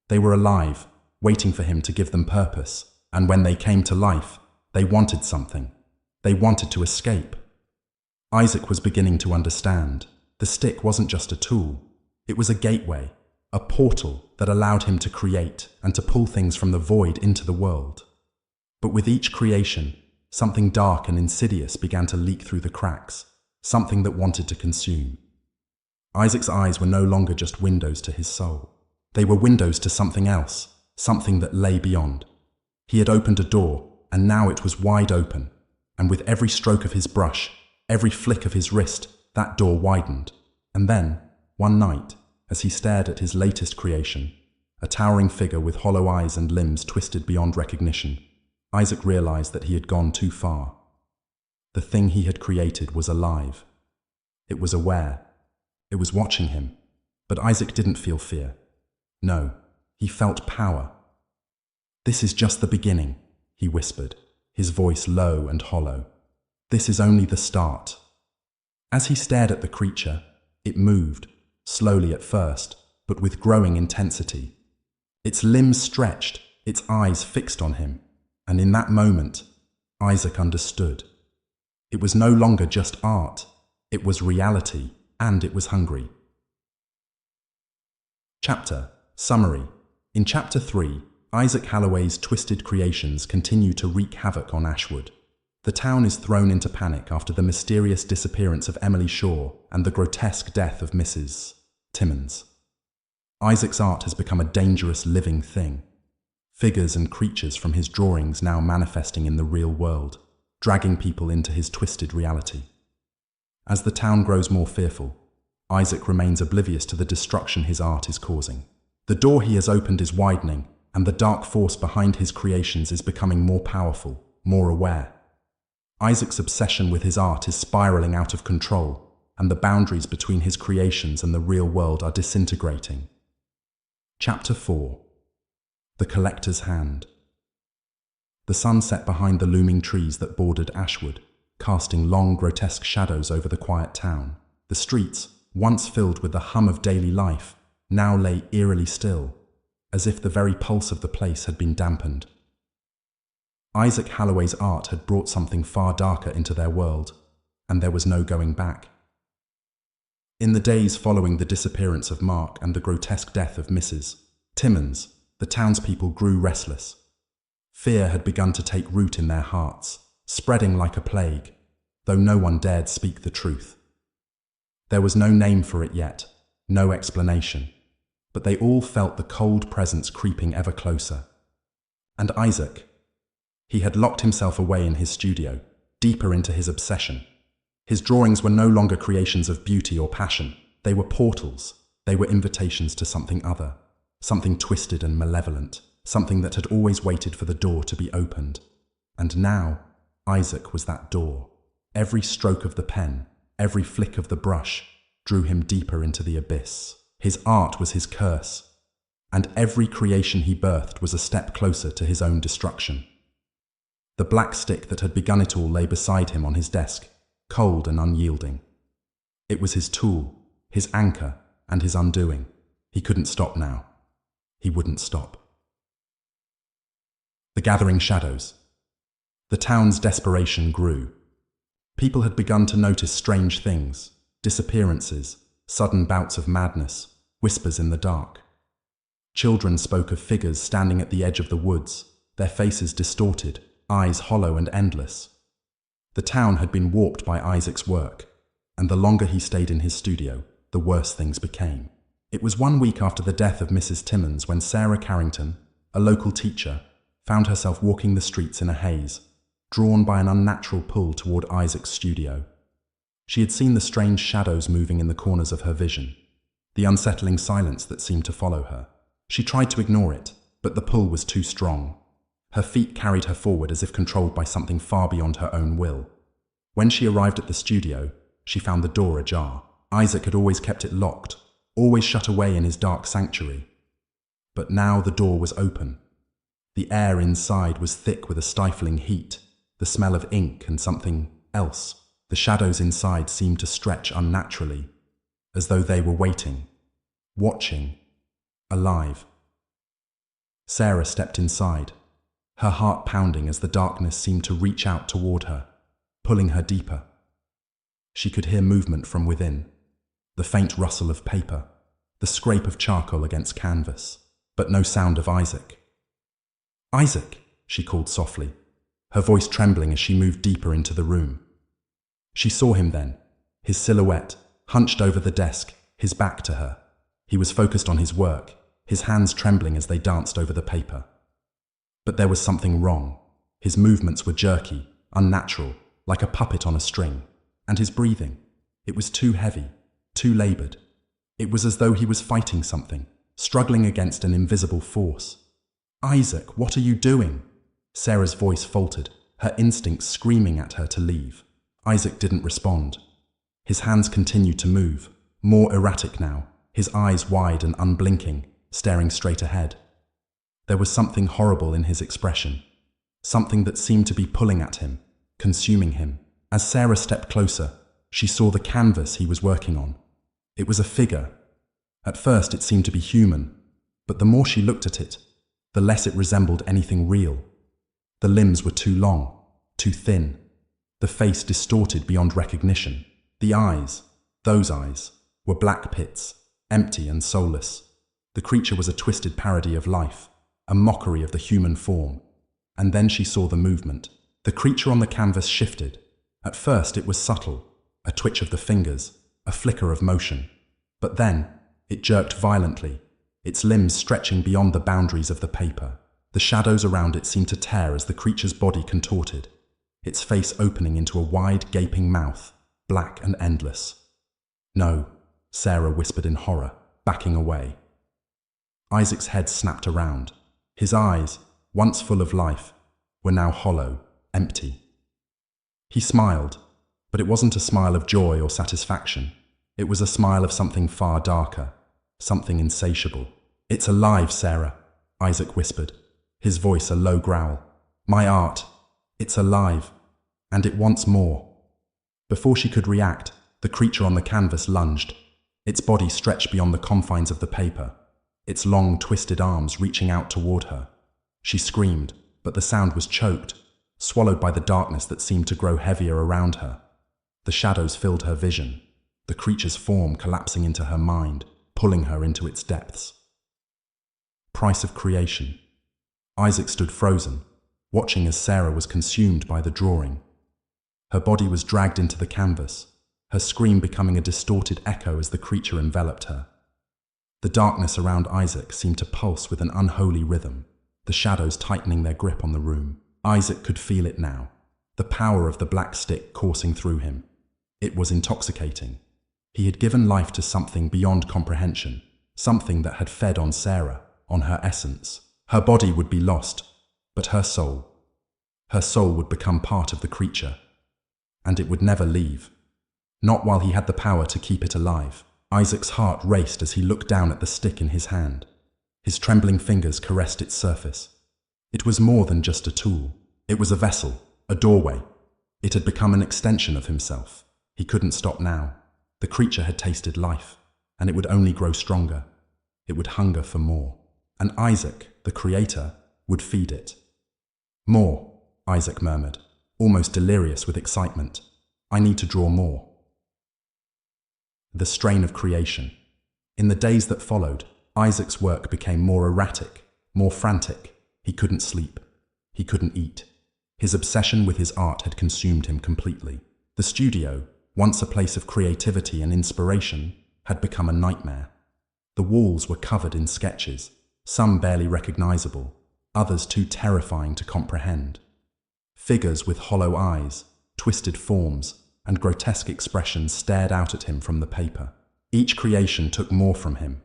They were alive, waiting for him to give them purpose. And when they came to life, they wanted something. They wanted to escape. Isaac was beginning to understand. The stick wasn't just a tool. It was a gateway, a portal that allowed him to create and to pull things from the void into the world. But with each creation, something dark and insidious began to leak through the cracks, something that wanted to consume. Isaac's eyes were no longer just windows to his soul. They were windows to something else, something that lay beyond. He had opened a door, and now it was wide open, and with every stroke of his brush, every flick of his wrist, that door widened. And then, one night, as he stared at his latest creation, a towering figure with hollow eyes and limbs twisted beyond recognition, Isaac realized that he had gone too far. The thing he had created was alive. It was aware. It was watching him. But Isaac didn't feel fear. No, he felt power. "This is just the beginning," he whispered, his voice low and hollow. "This is only the start." As he stared at the creature, it moved, slowly at first, but with growing intensity. Its limbs stretched, its eyes fixed on him, and in that moment, Isaac understood. It was no longer just art, it was reality, and it was hungry. Chapter Summary. In Chapter 3, Isaac Halloway's twisted creations continue to wreak havoc on Ashwood. The town is thrown into panic after the mysterious disappearance of Emily Shaw and the grotesque death of Mrs. Timmons. Isaac's art has become a dangerous living thing. Figures and creatures from his drawings now manifesting in the real world, dragging people into his twisted reality. As the town grows more fearful, Isaac remains oblivious to the destruction his art is causing. The door he has opened is widening, and the dark force behind his creations is becoming more powerful, more aware. Isaac's obsession with his art is spiraling out of control, and the boundaries between his creations and the real world are disintegrating. Chapter 4. The Collector's Hand. The sun set behind the looming trees that bordered Ashwood, casting long, grotesque shadows over the quiet town. The streets, once filled with the hum of daily life, now lay eerily still, as if the very pulse of the place had been dampened. Isaac Halloway's art had brought something far darker into their world, and there was no going back. In the days following the disappearance of Mark and the grotesque death of Mrs. Timmons, the townspeople grew restless. Fear had begun to take root in their hearts, spreading like a plague, though no one dared speak the truth. There was no name for it yet, no explanation, but they all felt the cold presence creeping ever closer. And Isaac, he had locked himself away in his studio, deeper into his obsession. His drawings were no longer creations of beauty or passion. They were portals. They were invitations to something other, something twisted and malevolent, something that had always waited for the door to be opened. And now, Isaac was that door. Every stroke of the pen, every flick of the brush, drew him deeper into the abyss. His art was his curse, and every creation he birthed was a step closer to his own destruction. The black stick that had begun it all lay beside him on his desk, cold and unyielding. It was his tool, his anchor, and his undoing. He couldn't stop now. He wouldn't stop. The gathering shadows. The town's desperation grew. People had begun to notice strange things, disappearances, sudden bouts of madness, whispers in the dark. Children spoke of figures standing at the edge of the woods, their faces distorted, eyes hollow and endless. The town had been warped by Isaac's work, and the longer he stayed in his studio, the worse things became. It was 1 week after the death of Mrs. Timmons when Sarah Carrington, a local teacher, found herself walking the streets in a haze, drawn by an unnatural pull toward Isaac's studio. She had seen the strange shadows moving in the corners of her vision, the unsettling silence that seemed to follow her. She tried to ignore it, but the pull was too strong. Her feet carried her forward as if controlled by something far beyond her own will. When she arrived at the studio, she found the door ajar. Isaac had always kept it locked, always shut away in his dark sanctuary. But now the door was open. The air inside was thick with a stifling heat, the smell of ink and something else. The shadows inside seemed to stretch unnaturally, as though they were waiting, watching, alive. Sarah stepped inside, her heart pounding as the darkness seemed to reach out toward her, pulling her deeper. She could hear movement from within, the faint rustle of paper, the scrape of charcoal against canvas, but no sound of Isaac. "Isaac," she called softly, her voice trembling as she moved deeper into the room. She saw him then, his silhouette, hunched over the desk, his back to her. He was focused on his work, his hands trembling as they danced over the paper. But there was something wrong. His movements were jerky, unnatural, like a puppet on a string. And his breathing, it was too heavy, too labored. It was as though he was fighting something, struggling against an invisible force. "Isaac, what are you doing?" Sarah's voice faltered, her instincts screaming at her to leave. Isaac didn't respond. His hands continued to move, more erratic now, his eyes wide and unblinking, staring straight ahead. There was something horrible in his expression, something that seemed to be pulling at him, consuming him. As Sarah stepped closer, she saw the canvas he was working on. It was a figure. At first it seemed to be human, but the more she looked at it, the less it resembled anything real. The limbs were too long, too thin, the face distorted beyond recognition. The eyes, those eyes, were black pits, empty and soulless. The creature was a twisted parody of life, a mockery of the human form. And then she saw the movement. The creature on the canvas shifted. At first it was subtle, a twitch of the fingers, a flicker of motion. But then it jerked violently, its limbs stretching beyond the boundaries of the paper. The shadows around it seemed to tear as the creature's body contorted, its face opening into a wide, gaping mouth, black and endless. "No," Sarah whispered in horror, backing away. Isaac's head snapped around. His eyes, once full of life, were now hollow, empty. He smiled, but it wasn't a smile of joy or satisfaction. It was a smile of something far darker, something insatiable. "It's alive, Sarah," Isaac whispered, his voice a low growl. "My art, it's alive, and it wants more." Before she could react, the creature on the canvas lunged, its body stretched beyond the confines of the paper, its long, twisted arms reaching out toward her. She screamed, but the sound was choked, swallowed by the darkness that seemed to grow heavier around her. The shadows filled her vision, the creature's form collapsing into her mind, pulling her into its depths. Price of creation. Isaac stood frozen, watching as Sarah was consumed by the drawing. Her body was dragged into the canvas, her scream becoming a distorted echo as the creature enveloped her. The darkness around Isaac seemed to pulse with an unholy rhythm, the shadows tightening their grip on the room. Isaac could feel it now, the power of the black stick coursing through him. It was intoxicating. He had given life to something beyond comprehension, something that had fed on Sarah, on her essence. Her body would be lost, but her soul would become part of the creature, and it would never leave. Not while he had the power to keep it alive. Isaac's heart raced as he looked down at the stick in his hand. His trembling fingers caressed its surface. It was more than just a tool. It was a vessel, a doorway. It had become an extension of himself. He couldn't stop now. The creature had tasted life, and it would only grow stronger. It would hunger for more. And Isaac, the creator, would feed it. More, Isaac murmured, almost delirious with excitement. I need to draw more. The strain of creation. In the days that followed, Isaac's work became more erratic, more frantic. He couldn't sleep. He couldn't eat. His obsession with his art had consumed him completely. The studio, once a place of creativity and inspiration, had become a nightmare. The walls were covered in sketches, some barely recognizable, others too terrifying to comprehend. Figures with hollow eyes, twisted forms, and grotesque expressions stared out at him from the paper. Each creation took more from him.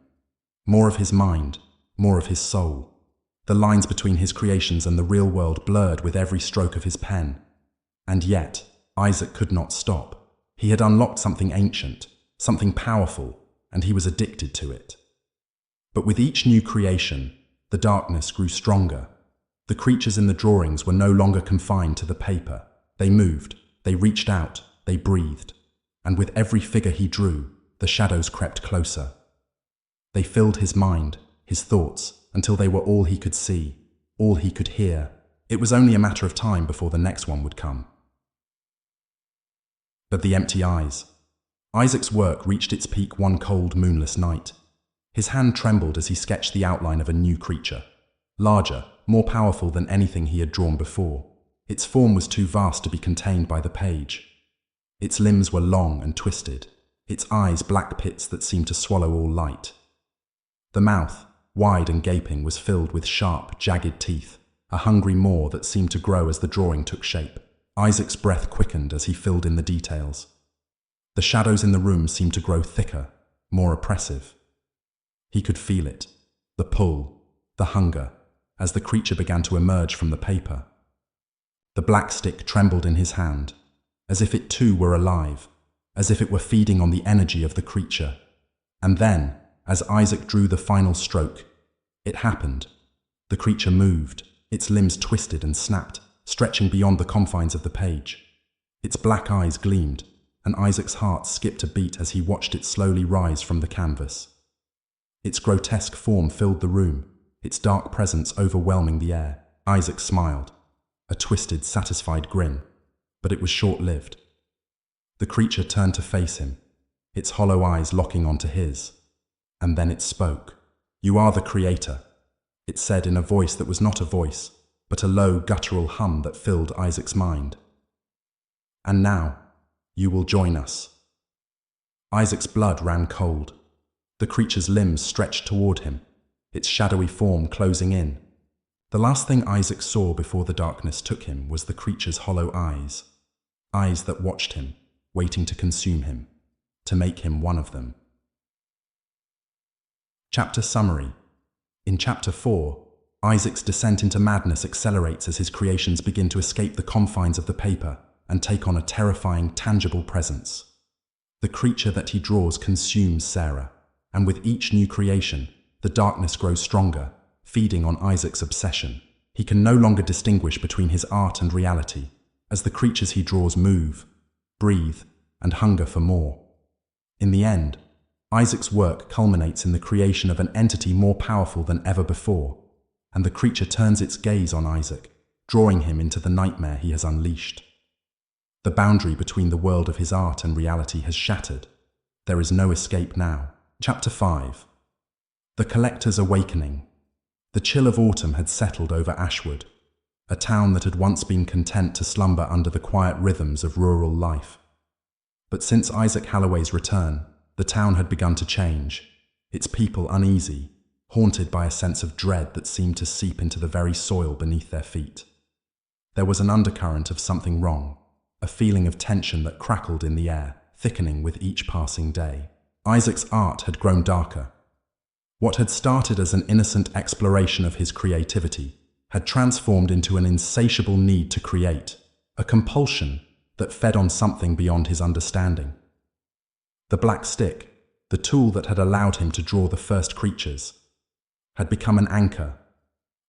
More of his mind, more of his soul. The lines between his creations and the real world blurred with every stroke of his pen. And yet, Isaac could not stop. He had unlocked something ancient, something powerful, and he was addicted to it. But with each new creation, the darkness grew stronger. The creatures in the drawings were no longer confined to the paper. They moved, they reached out, they breathed. And with every figure he drew, the shadows crept closer. They filled his mind, his thoughts, until they were all he could see, all he could hear. It was only a matter of time before the next one would come. But the empty eyes. Isaac's work reached its peak one cold, moonless night. His hand trembled as he sketched the outline of a new creature. Larger, more powerful than anything he had drawn before. Its form was too vast to be contained by the page. Its limbs were long and twisted, its eyes black pits that seemed to swallow all light. The mouth, wide and gaping, was filled with sharp, jagged teeth, a hungry maw that seemed to grow as the drawing took shape. Isaac's breath quickened as he filled in the details. The shadows in the room seemed to grow thicker, more oppressive. He could feel it, the pull, the hunger, as the creature began to emerge from the paper. The black stick trembled in his hand, as if it too were alive, as if it were feeding on the energy of the creature. And then, as Isaac drew the final stroke, it happened. The creature moved, its limbs twisted and snapped, stretching beyond the confines of the page. Its black eyes gleamed, and Isaac's heart skipped a beat as he watched it slowly rise from the canvas. Its grotesque form filled the room, its dark presence overwhelming the air. Isaac smiled, a twisted, satisfied grin, but it was short-lived. The creature turned to face him, its hollow eyes locking onto his. And then it spoke. "You are the creator," it said in a voice that was not a voice, but a low, guttural hum that filled Isaac's mind. "And now, you will join us." Isaac's blood ran cold. The creature's limbs stretched toward him, its shadowy form closing in. The last thing Isaac saw before the darkness took him was the creature's hollow eyes. Eyes that watched him, waiting to consume him, to make him one of them. Chapter summary. In Chapter 4, Isaac's descent into madness accelerates as his creations begin to escape the confines of the paper and take on a terrifying, tangible presence. The creature that he draws consumes Sarah, and with each new creation, the darkness grows stronger, feeding on Isaac's obsession. He can no longer distinguish between his art and reality, as the creatures he draws move, breathe, and hunger for more. In the end, Isaac's work culminates in the creation of an entity more powerful than ever before, and the creature turns its gaze on Isaac, drawing him into the nightmare he has unleashed. The boundary between the world of his art and reality has shattered. There is no escape now. Chapter 5. The Collector's Awakening. The chill of autumn had settled over Ashwood. a town that had once been content to slumber under the quiet rhythms of rural life. But since Isaac Halloway's return, the town had begun to change, its people uneasy, haunted by a sense of dread that seemed to seep into the very soil beneath their feet. There was an undercurrent of something wrong, a feeling of tension that crackled in the air, thickening with each passing day. Isaac's art had grown darker. What had started as an innocent exploration of his creativity had transformed into an insatiable need to create, a compulsion that fed on something beyond his understanding. The black stick, the tool that had allowed him to draw the first creatures, had become an anchor,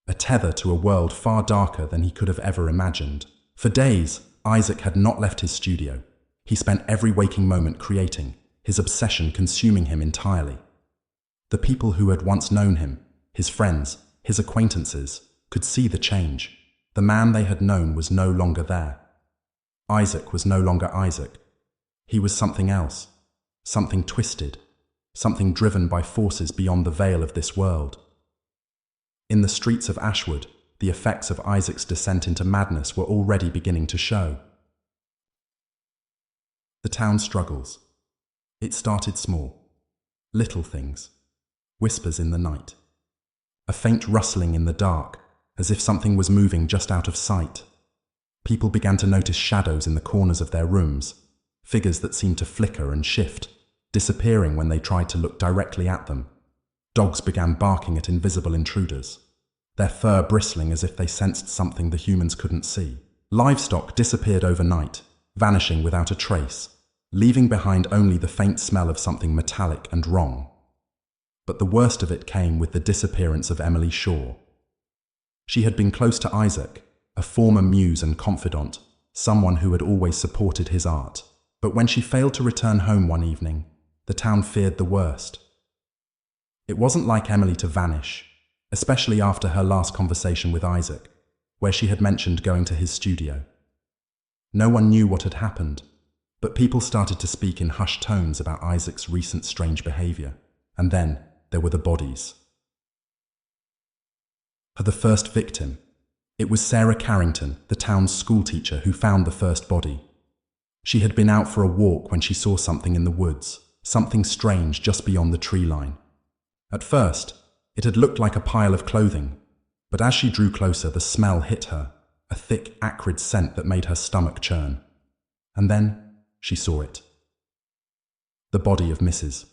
a tether to a world far darker than he could have ever imagined. For days, Isaac had not left his studio. He spent every waking moment creating, his obsession consuming him entirely. The people who had once known him, his friends, his acquaintances, could see the change. The man they had known was no longer there. Isaac was no longer Isaac. He was something else, something twisted, something driven by forces beyond the veil of this world. In the streets of Ashwood, the effects of Isaac's descent into madness were already beginning to show. The town struggles. It started small. Little things. Whispers in the night. A faint rustling in the dark, as if something was moving just out of sight. People began to notice shadows in the corners of their rooms, figures that seemed to flicker and shift, disappearing when they tried to look directly at them. Dogs began barking at invisible intruders, their fur bristling as if they sensed something the humans couldn't see. Livestock disappeared overnight, vanishing without a trace, leaving behind only the faint smell of something metallic and wrong. But the worst of it came with the disappearance of Emily Shaw. She had been close to Isaac, a former muse and confidant, someone who had always supported his art. But when she failed to return home one evening, the town feared the worst. It wasn't like Emily to vanish, especially after her last conversation with Isaac, where she had mentioned going to his studio. No one knew what had happened, but people started to speak in hushed tones about Isaac's recent strange behavior. And then there were the bodies. For the first victim, it was Sarah Carrington, the town's schoolteacher, who found the first body. She had been out for a walk when she saw something in the woods, something strange just beyond the tree line. At first, it had looked like a pile of clothing, but as she drew closer, the smell hit her, a thick, acrid scent that made her stomach churn. And then she saw it. The body of Mrs.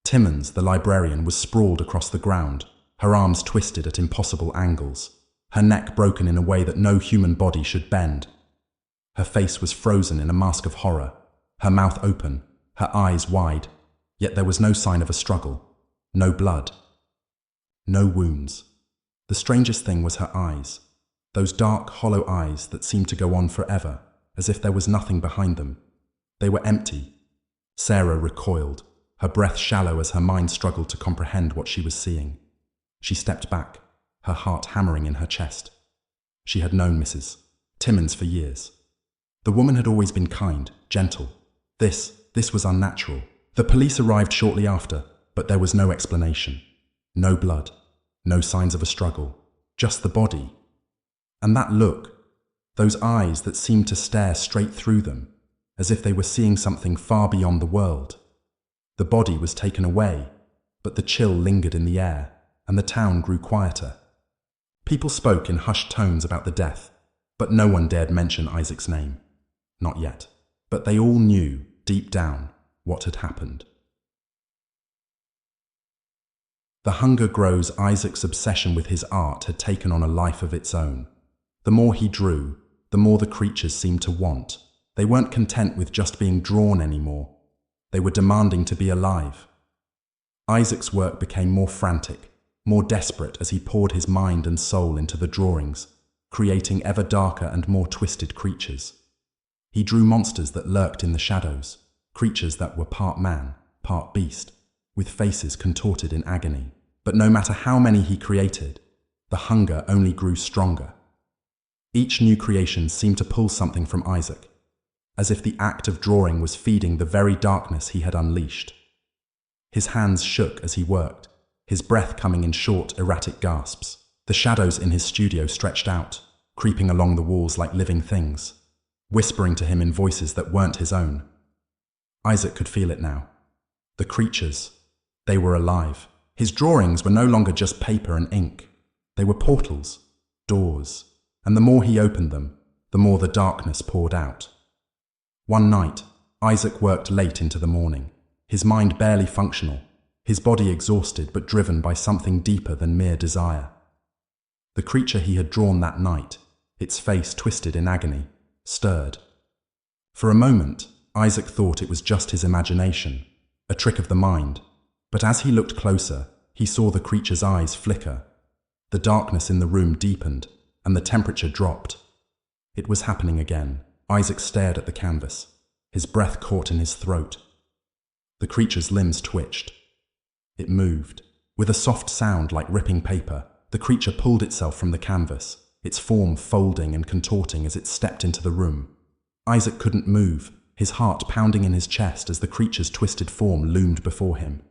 Timmons, the librarian, was sprawled across the ground, her arms twisted at impossible angles, her neck broken in a way that no human body should bend. Her face was frozen in a mask of horror, her mouth open, her eyes wide, yet there was no sign of a struggle. No blood. No wounds. The strangest thing was her eyes, those dark, hollow eyes that seemed to go on forever, as if there was nothing behind them. They were empty. Sarah recoiled, her breath shallow as her mind struggled to comprehend what she was seeing. She stepped back, her heart hammering in her chest. She had known Mrs. Timmons for years. The woman had always been kind, gentle. This was unnatural. The police arrived shortly after, but there was no explanation. No blood. No signs of a struggle. Just the body. And that look, those eyes that seemed to stare straight through them, as if they were seeing something far beyond the world. The body was taken away, but the chill lingered in the air, and the town grew quieter. People spoke in hushed tones about the death, but no one dared mention Isaac's name. Not yet. But they all knew, deep down, what had happened. The hunger grows. Isaac's obsession with his art had taken on a life of its own. The more he drew, the more the creatures seemed to want. They weren't content with just being drawn anymore. They were demanding to be alive. Isaac's work became more frantic, more desperate as he poured his mind and soul into the drawings, creating ever darker and more twisted creatures. He drew monsters that lurked in the shadows, creatures that were part man, part beast, with faces contorted in agony. But no matter how many he created, the hunger only grew stronger. Each new creation seemed to pull something from Isaac, as if the act of drawing was feeding the very darkness he had unleashed. His hands shook as he worked, his breath coming in short, erratic gasps. The shadows in his studio stretched out, creeping along the walls like living things, whispering to him in voices that weren't his own. Isaac could feel it now. The creatures, they were alive. His drawings were no longer just paper and ink. They were portals, doors, and the more he opened them, the more the darkness poured out. One night, Isaac worked late into the morning, his mind barely functional, his body exhausted but driven by something deeper than mere desire. The creature he had drawn that night, its face twisted in agony, stirred. For a moment, Isaac thought it was just his imagination, a trick of the mind, but as he looked closer, he saw the creature's eyes flicker. The darkness in the room deepened, and the temperature dropped. It was happening again. Isaac stared at the canvas, his breath caught in his throat. The creature's limbs twitched. It moved. With a soft sound like ripping paper, the creature pulled itself from the canvas, its form folding and contorting as it stepped into the room. Isaac couldn't move, his heart pounding in his chest as the creature's twisted form loomed before him.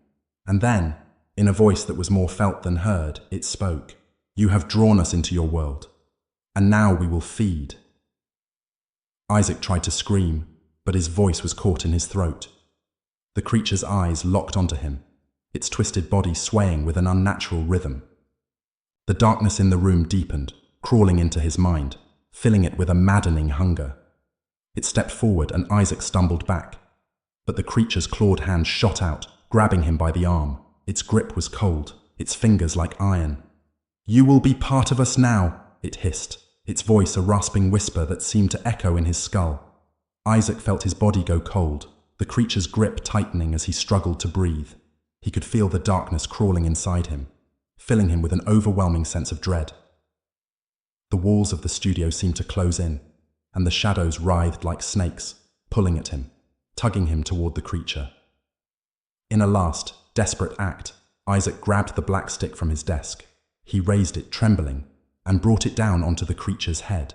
And then, in a voice that was more felt than heard, it spoke. "You have drawn us into your world, and now we will feed." Isaac tried to scream, but his voice was caught in his throat. The creature's eyes locked onto him, its twisted body swaying with an unnatural rhythm. The darkness in the room deepened, crawling into his mind, filling it with a maddening hunger. It stepped forward and Isaac stumbled back, but the creature's clawed hand shot out, grabbing him by the arm. Its grip was cold, its fingers like iron. "You will be part of us now," it hissed, its voice a rasping whisper that seemed to echo in his skull. Isaac felt his body go cold, the creature's grip tightening as he struggled to breathe. He could feel the darkness crawling inside him, filling him with an overwhelming sense of dread. The walls of the studio seemed to close in, and the shadows writhed like snakes, pulling at him, tugging him toward the creature. In a last, desperate act, Isaac grabbed the black stick from his desk. He raised it, trembling, and brought it down onto the creature's head.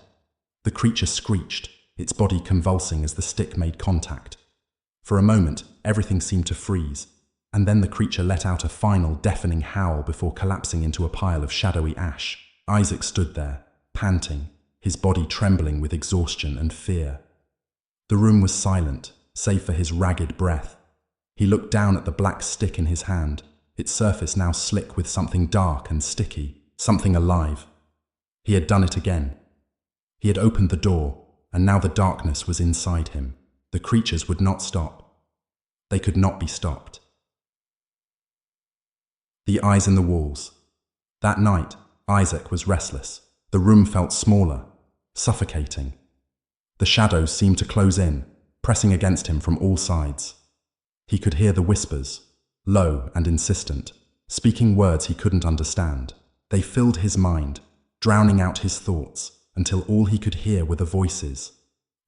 The creature screeched, its body convulsing as the stick made contact. For a moment, everything seemed to freeze, and then the creature let out a final deafening howl before collapsing into a pile of shadowy ash. Isaac stood there, panting, his body trembling with exhaustion and fear. The room was silent, save for his ragged breath. He looked down at the black stick in his hand, its surface now slick with something dark and sticky, something alive. He had done it again. He had opened the door, and now the darkness was inside him. The creatures would not stop. They could not be stopped. The eyes in the walls. That night, Isaac was restless. The room felt smaller, suffocating. The shadows seemed to close in, pressing against him from all sides. He could hear the whispers, low and insistent, speaking words he couldn't understand. They filled his mind, drowning out his thoughts, until all he could hear were the voices.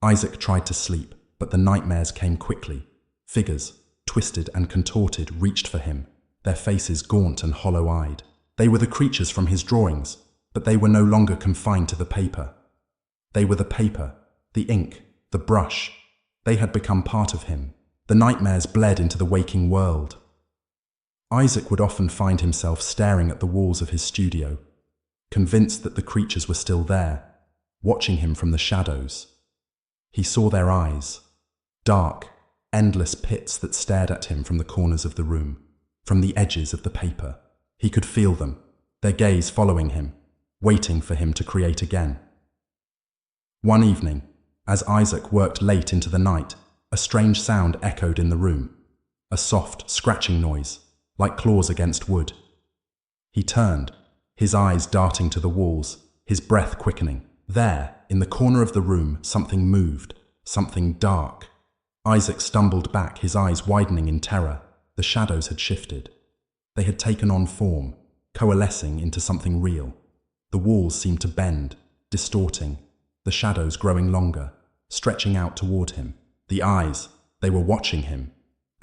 Isaac tried to sleep, but the nightmares came quickly. Figures, twisted and contorted, reached for him, their faces gaunt and hollow-eyed. They were the creatures from his drawings, but they were no longer confined to the paper. They were the paper, the ink, the brush. They had become part of him. The nightmares bled into the waking world. Isaac would often find himself staring at the walls of his studio, convinced that the creatures were still there, watching him from the shadows. He saw their eyes, dark, endless pits that stared at him from the corners of the room, from the edges of the paper. He could feel them, their gaze following him, waiting for him to create again. One evening, as Isaac worked late into the night, a strange sound echoed in the room, a soft, scratching noise, like claws against wood. He turned, his eyes darting to the walls, his breath quickening. There, in the corner of the room, something moved, something dark. Isaac stumbled back, his eyes widening in terror. The shadows had shifted. They had taken on form, coalescing into something real. The walls seemed to bend, distorting, the shadows growing longer, stretching out toward him. The eyes, they were watching him,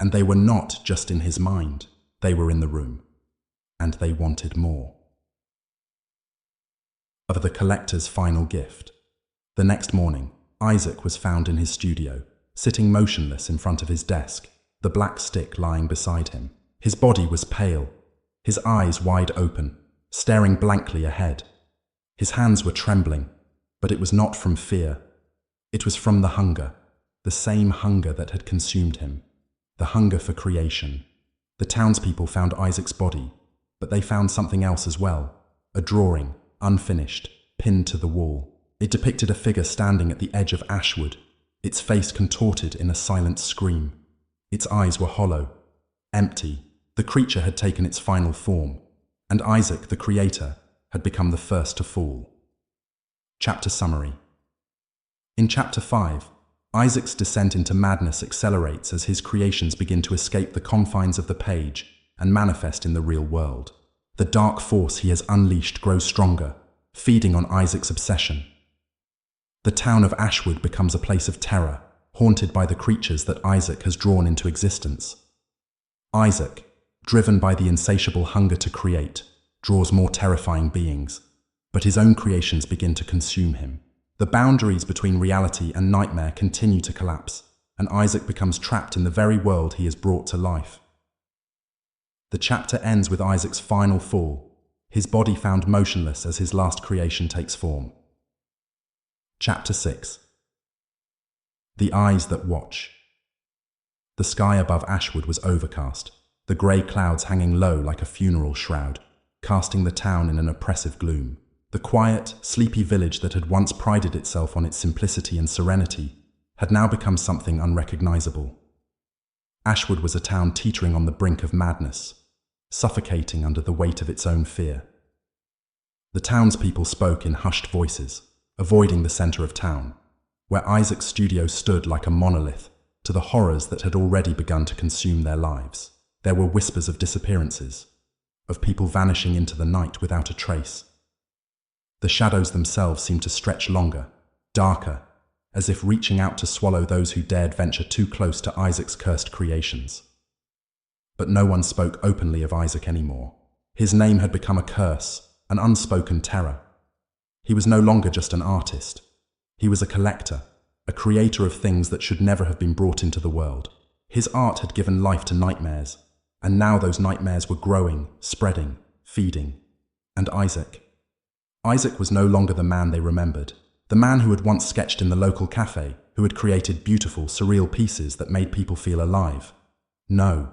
and they were not just in his mind. They were in the room, and they wanted more. Of the collector's final gift. The next morning, Isaac was found in his studio, sitting motionless in front of his desk, the black stick lying beside him. His body was pale, his eyes wide open, staring blankly ahead. His hands were trembling, But it was not from fear. It was from the hunger, the same hunger that had consumed him, the hunger for creation. The townspeople found Isaac's body, but they found something else as well, a drawing, unfinished, pinned to the wall. It depicted a figure standing at the edge of Ashwood, its face contorted in a silent scream. Its eyes were hollow, empty. The creature had taken its final form, and Isaac, the creator, had become the first to fall. Chapter summary. In Chapter 5, Isaac's descent into madness accelerates as his creations begin to escape the confines of the page and manifest in the real world. The dark force he has unleashed grows stronger, feeding on Isaac's obsession. The town of Ashwood becomes a place of terror, haunted by the creatures that Isaac has drawn into existence. Isaac, driven by the insatiable hunger to create, draws more terrifying beings, but his own creations begin to consume him. The boundaries between reality and nightmare continue to collapse, and Isaac becomes trapped in the very world he has brought to life. The chapter ends with Isaac's final fall, his body found motionless as his last creation takes form. Chapter 6. The Eyes That Watch. The sky above Ashwood was overcast, the grey clouds hanging low like a funeral shroud, casting the town in an oppressive gloom. The quiet, sleepy village that had once prided itself on its simplicity and serenity had now become something unrecognizable. Ashwood was a town teetering on the brink of madness, suffocating under the weight of its own fear. The townspeople spoke in hushed voices, avoiding the center of town, where Isaac's studio stood like a monolith to the horrors that had already begun to consume their lives. There were whispers of disappearances, of people vanishing into the night without a trace. The shadows themselves seemed to stretch longer, darker, as if reaching out to swallow those who dared venture too close to Isaac's cursed creations. But no one spoke openly of Isaac anymore. His name had become a curse, an unspoken terror. He was no longer just an artist. He was a collector, a creator of things that should never have been brought into the world. His art had given life to nightmares, and now those nightmares were growing, spreading, feeding. And Isaac was no longer the man they remembered, the man who had once sketched in the local cafe, who had created beautiful, surreal pieces that made people feel alive. No.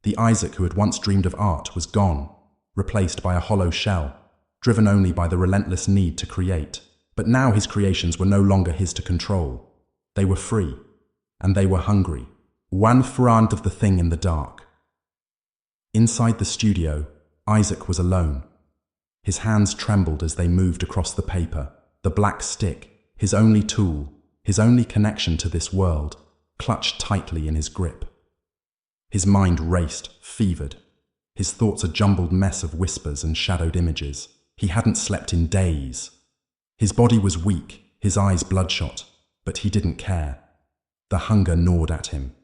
The Isaac who had once dreamed of art was gone, replaced by a hollow shell, driven only by the relentless need to create. But now his creations were no longer his to control. They were free, and they were hungry. One front of the thing in the dark. Inside the studio, Isaac was alone. His hands trembled as they moved across the paper. The black stick, his only tool, his only connection to this world, clutched tightly in his grip. His mind raced, fevered. His thoughts a jumbled mess of whispers and shadowed images. He hadn't slept in days. His body was weak, his eyes bloodshot, but he didn't care. The hunger gnawed at him,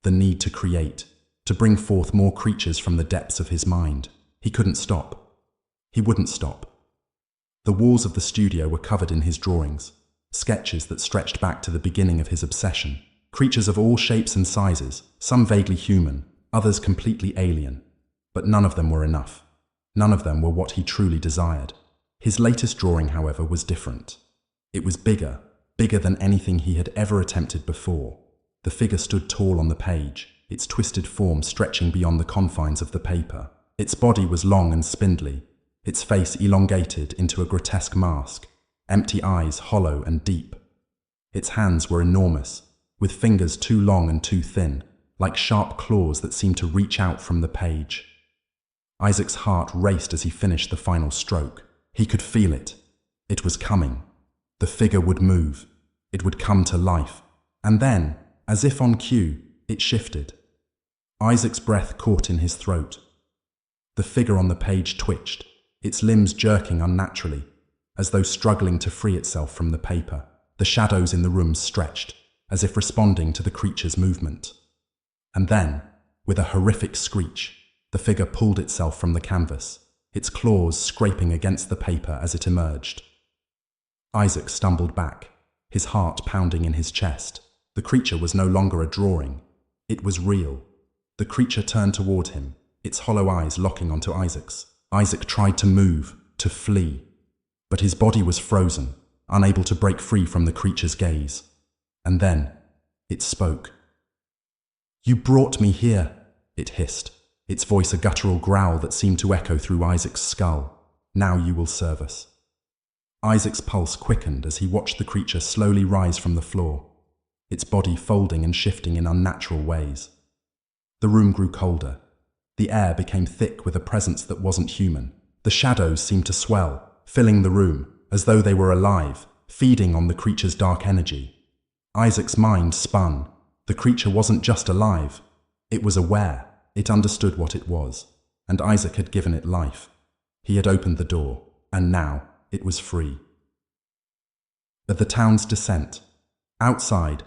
the need to create, to bring forth more creatures from the depths of his mind. He couldn't stop. He wouldn't stop. The walls of the studio were covered in his drawings, sketches that stretched back to the beginning of his obsession. Creatures of all shapes and sizes, some vaguely human, others completely alien. But none of them were enough. None of them were what he truly desired. His latest drawing, however, was different. It was bigger than anything he had ever attempted before. The figure stood tall on the page, its twisted form stretching beyond the confines of the paper. Its body was long and spindly, its face elongated into a grotesque mask, empty eyes hollow and deep. Its hands were enormous, with fingers too long and too thin, like sharp claws that seemed to reach out from the page. Isaac's heart raced as he finished the final stroke. He could feel it. It was coming. The figure would move. It would come to life. And then, as if on cue, it shifted. Isaac's breath caught in his throat. The figure on the page twitched, its limbs jerking unnaturally, as though struggling to free itself from the paper. The shadows in the room stretched, as if responding to the creature's movement. And then, with a horrific screech, the figure pulled itself from the canvas, its claws scraping against the paper as it emerged. Isaac stumbled back, his heart pounding in his chest. The creature was no longer a drawing. It was real. The creature turned toward him, its hollow eyes locking onto Isaac's. Isaac tried to move, to flee, but his body was frozen, unable to break free from the creature's gaze. And then, it spoke. "You brought me here," it hissed, its voice a guttural growl that seemed to echo through Isaac's skull. "Now you will serve us." Isaac's pulse quickened as he watched the creature slowly rise from the floor, its body folding and shifting in unnatural ways. The room grew colder. The air became thick with a presence that wasn't human. The shadows seemed to swell, filling the room, as though they were alive, feeding on the creature's dark energy. Isaac's mind spun. The creature wasn't just alive. It was aware. It understood what it was, and Isaac had given it life. He had opened the door, and now it was free. At the town's descent, outside,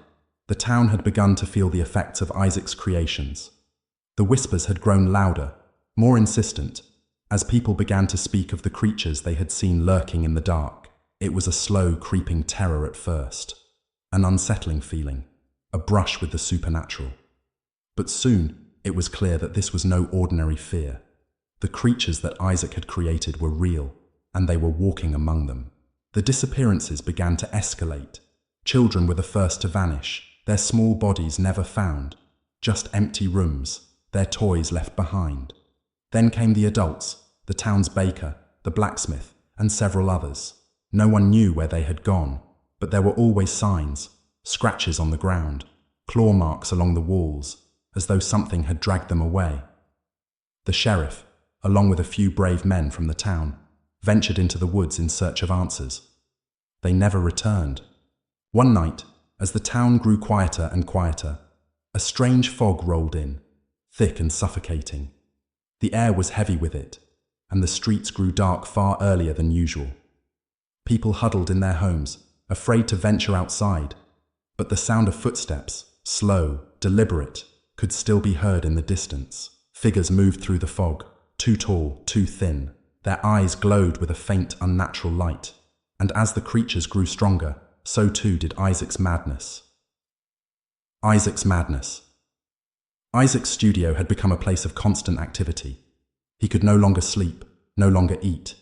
the town had begun to feel the effects of Isaac's creations. The whispers had grown louder, more insistent, as people began to speak of the creatures they had seen lurking in the dark. It was a slow, creeping terror at first, an unsettling feeling, a brush with the supernatural. But soon, it was clear that this was no ordinary fear. The creatures that Isaac had created were real, and they were walking among them. The disappearances began to escalate. Children were the first to vanish, their small bodies never found, just empty rooms, their toys left behind. Then came the adults, the town's baker, the blacksmith, and several others. No one knew where they had gone, but there were always signs, scratches on the ground, claw marks along the walls, as though something had dragged them away. The sheriff, along with a few brave men from the town, ventured into the woods in search of answers. They never returned. One night, as the town grew quieter and quieter, a strange fog rolled in, thick and suffocating. The air was heavy with it, and the streets grew dark far earlier than usual. People huddled in their homes, afraid to venture outside, but the sound of footsteps, slow, deliberate, could still be heard in the distance. Figures moved through the fog, too tall, too thin. Their eyes glowed with a faint, unnatural light, and as the creatures grew stronger, so too did Isaac's madness. Isaac's madness. Isaac's studio had become a place of constant activity. He could no longer sleep, no longer eat.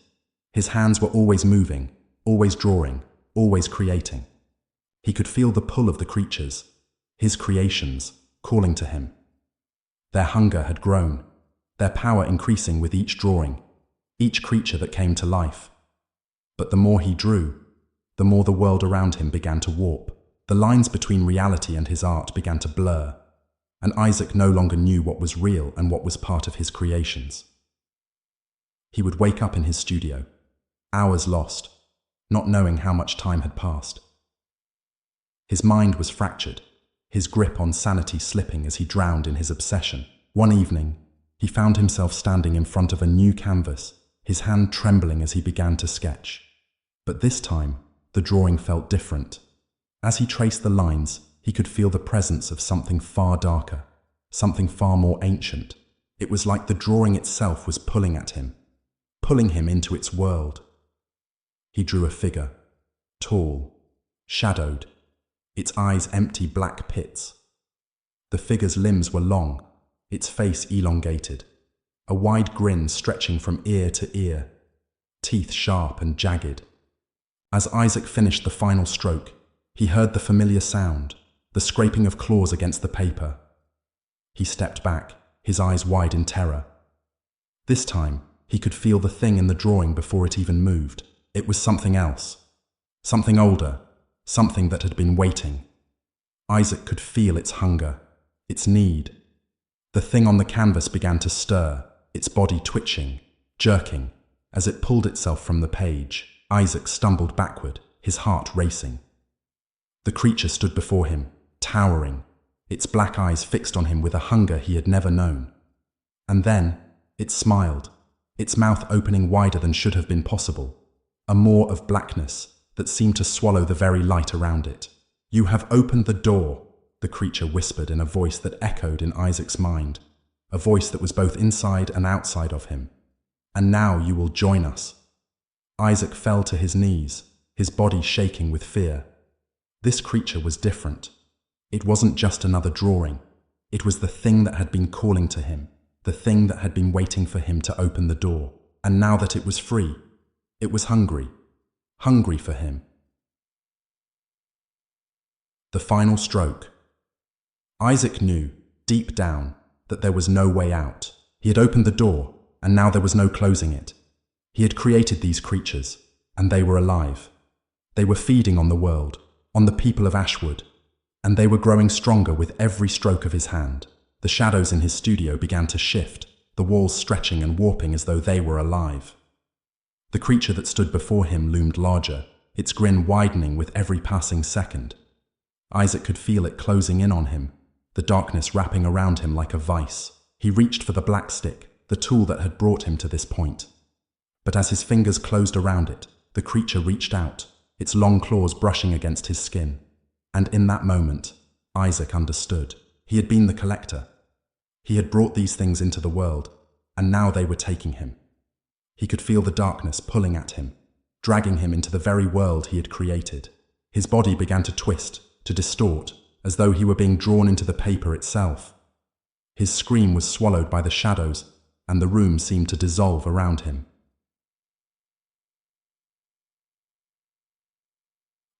His hands were always moving, always drawing, always creating. He could feel the pull of the creatures, his creations, calling to him. Their hunger had grown, their power increasing with each drawing, each creature that came to life. But the more he drew, the more the world around him began to warp. The lines between reality and his art began to blur, and Isaac no longer knew what was real and what was part of his creations. He would wake up in his studio, hours lost, not knowing how much time had passed. His mind was fractured, his grip on sanity slipping as he drowned in his obsession. One evening, he found himself standing in front of a new canvas, his hand trembling as he began to sketch. But this time, the drawing felt different. As he traced the lines, he could feel the presence of something far darker, something far more ancient. It was like the drawing itself was pulling at him, pulling him into its world. He drew a figure, tall, shadowed, its eyes empty black pits. The figure's limbs were long, its face elongated, a wide grin stretching from ear to ear, teeth sharp and jagged. As Isaac finished the final stroke, he heard the familiar sound, the scraping of claws against the paper. He stepped back, his eyes wide in terror. This time, he could feel the thing in the drawing before it even moved. It was something else, something older, something that had been waiting. Isaac could feel its hunger, its need. The thing on the canvas began to stir, its body twitching, jerking. As it pulled itself from the page, Isaac stumbled backward, his heart racing. The creature stood before him, towering, its black eyes fixed on him with a hunger he had never known. And then, it smiled, its mouth opening wider than should have been possible, a maw of blackness that seemed to swallow the very light around it. "You have opened the door," the creature whispered in a voice that echoed in Isaac's mind, a voice that was both inside and outside of him. "And now you will join us." Isaac fell to his knees, his body shaking with fear. This creature was different. It wasn't just another drawing. It was the thing that had been calling to him, the thing that had been waiting for him to open the door. And now that it was free, it was hungry. Hungry for him. The final stroke. Isaac knew, deep down, that there was no way out. He had opened the door, and now there was no closing it. He had created these creatures, and they were alive. They were feeding on the world, on the people of Ashwood, and they were growing stronger with every stroke of his hand. The shadows in his studio began to shift, the walls stretching and warping as though they were alive. The creature that stood before him loomed larger, its grin widening with every passing second. Isaac could feel it closing in on him, the darkness wrapping around him like a vice. He reached for the black stick, the tool that had brought him to this point. But as his fingers closed around it, the creature reached out, its long claws brushing against his skin. And in that moment, Isaac understood. He had been the collector. He had brought these things into the world, and now they were taking him. He could feel the darkness pulling at him, dragging him into the very world he had created. His body began to twist, to distort, as though he were being drawn into the paper itself. His scream was swallowed by the shadows, and the room seemed to dissolve around him.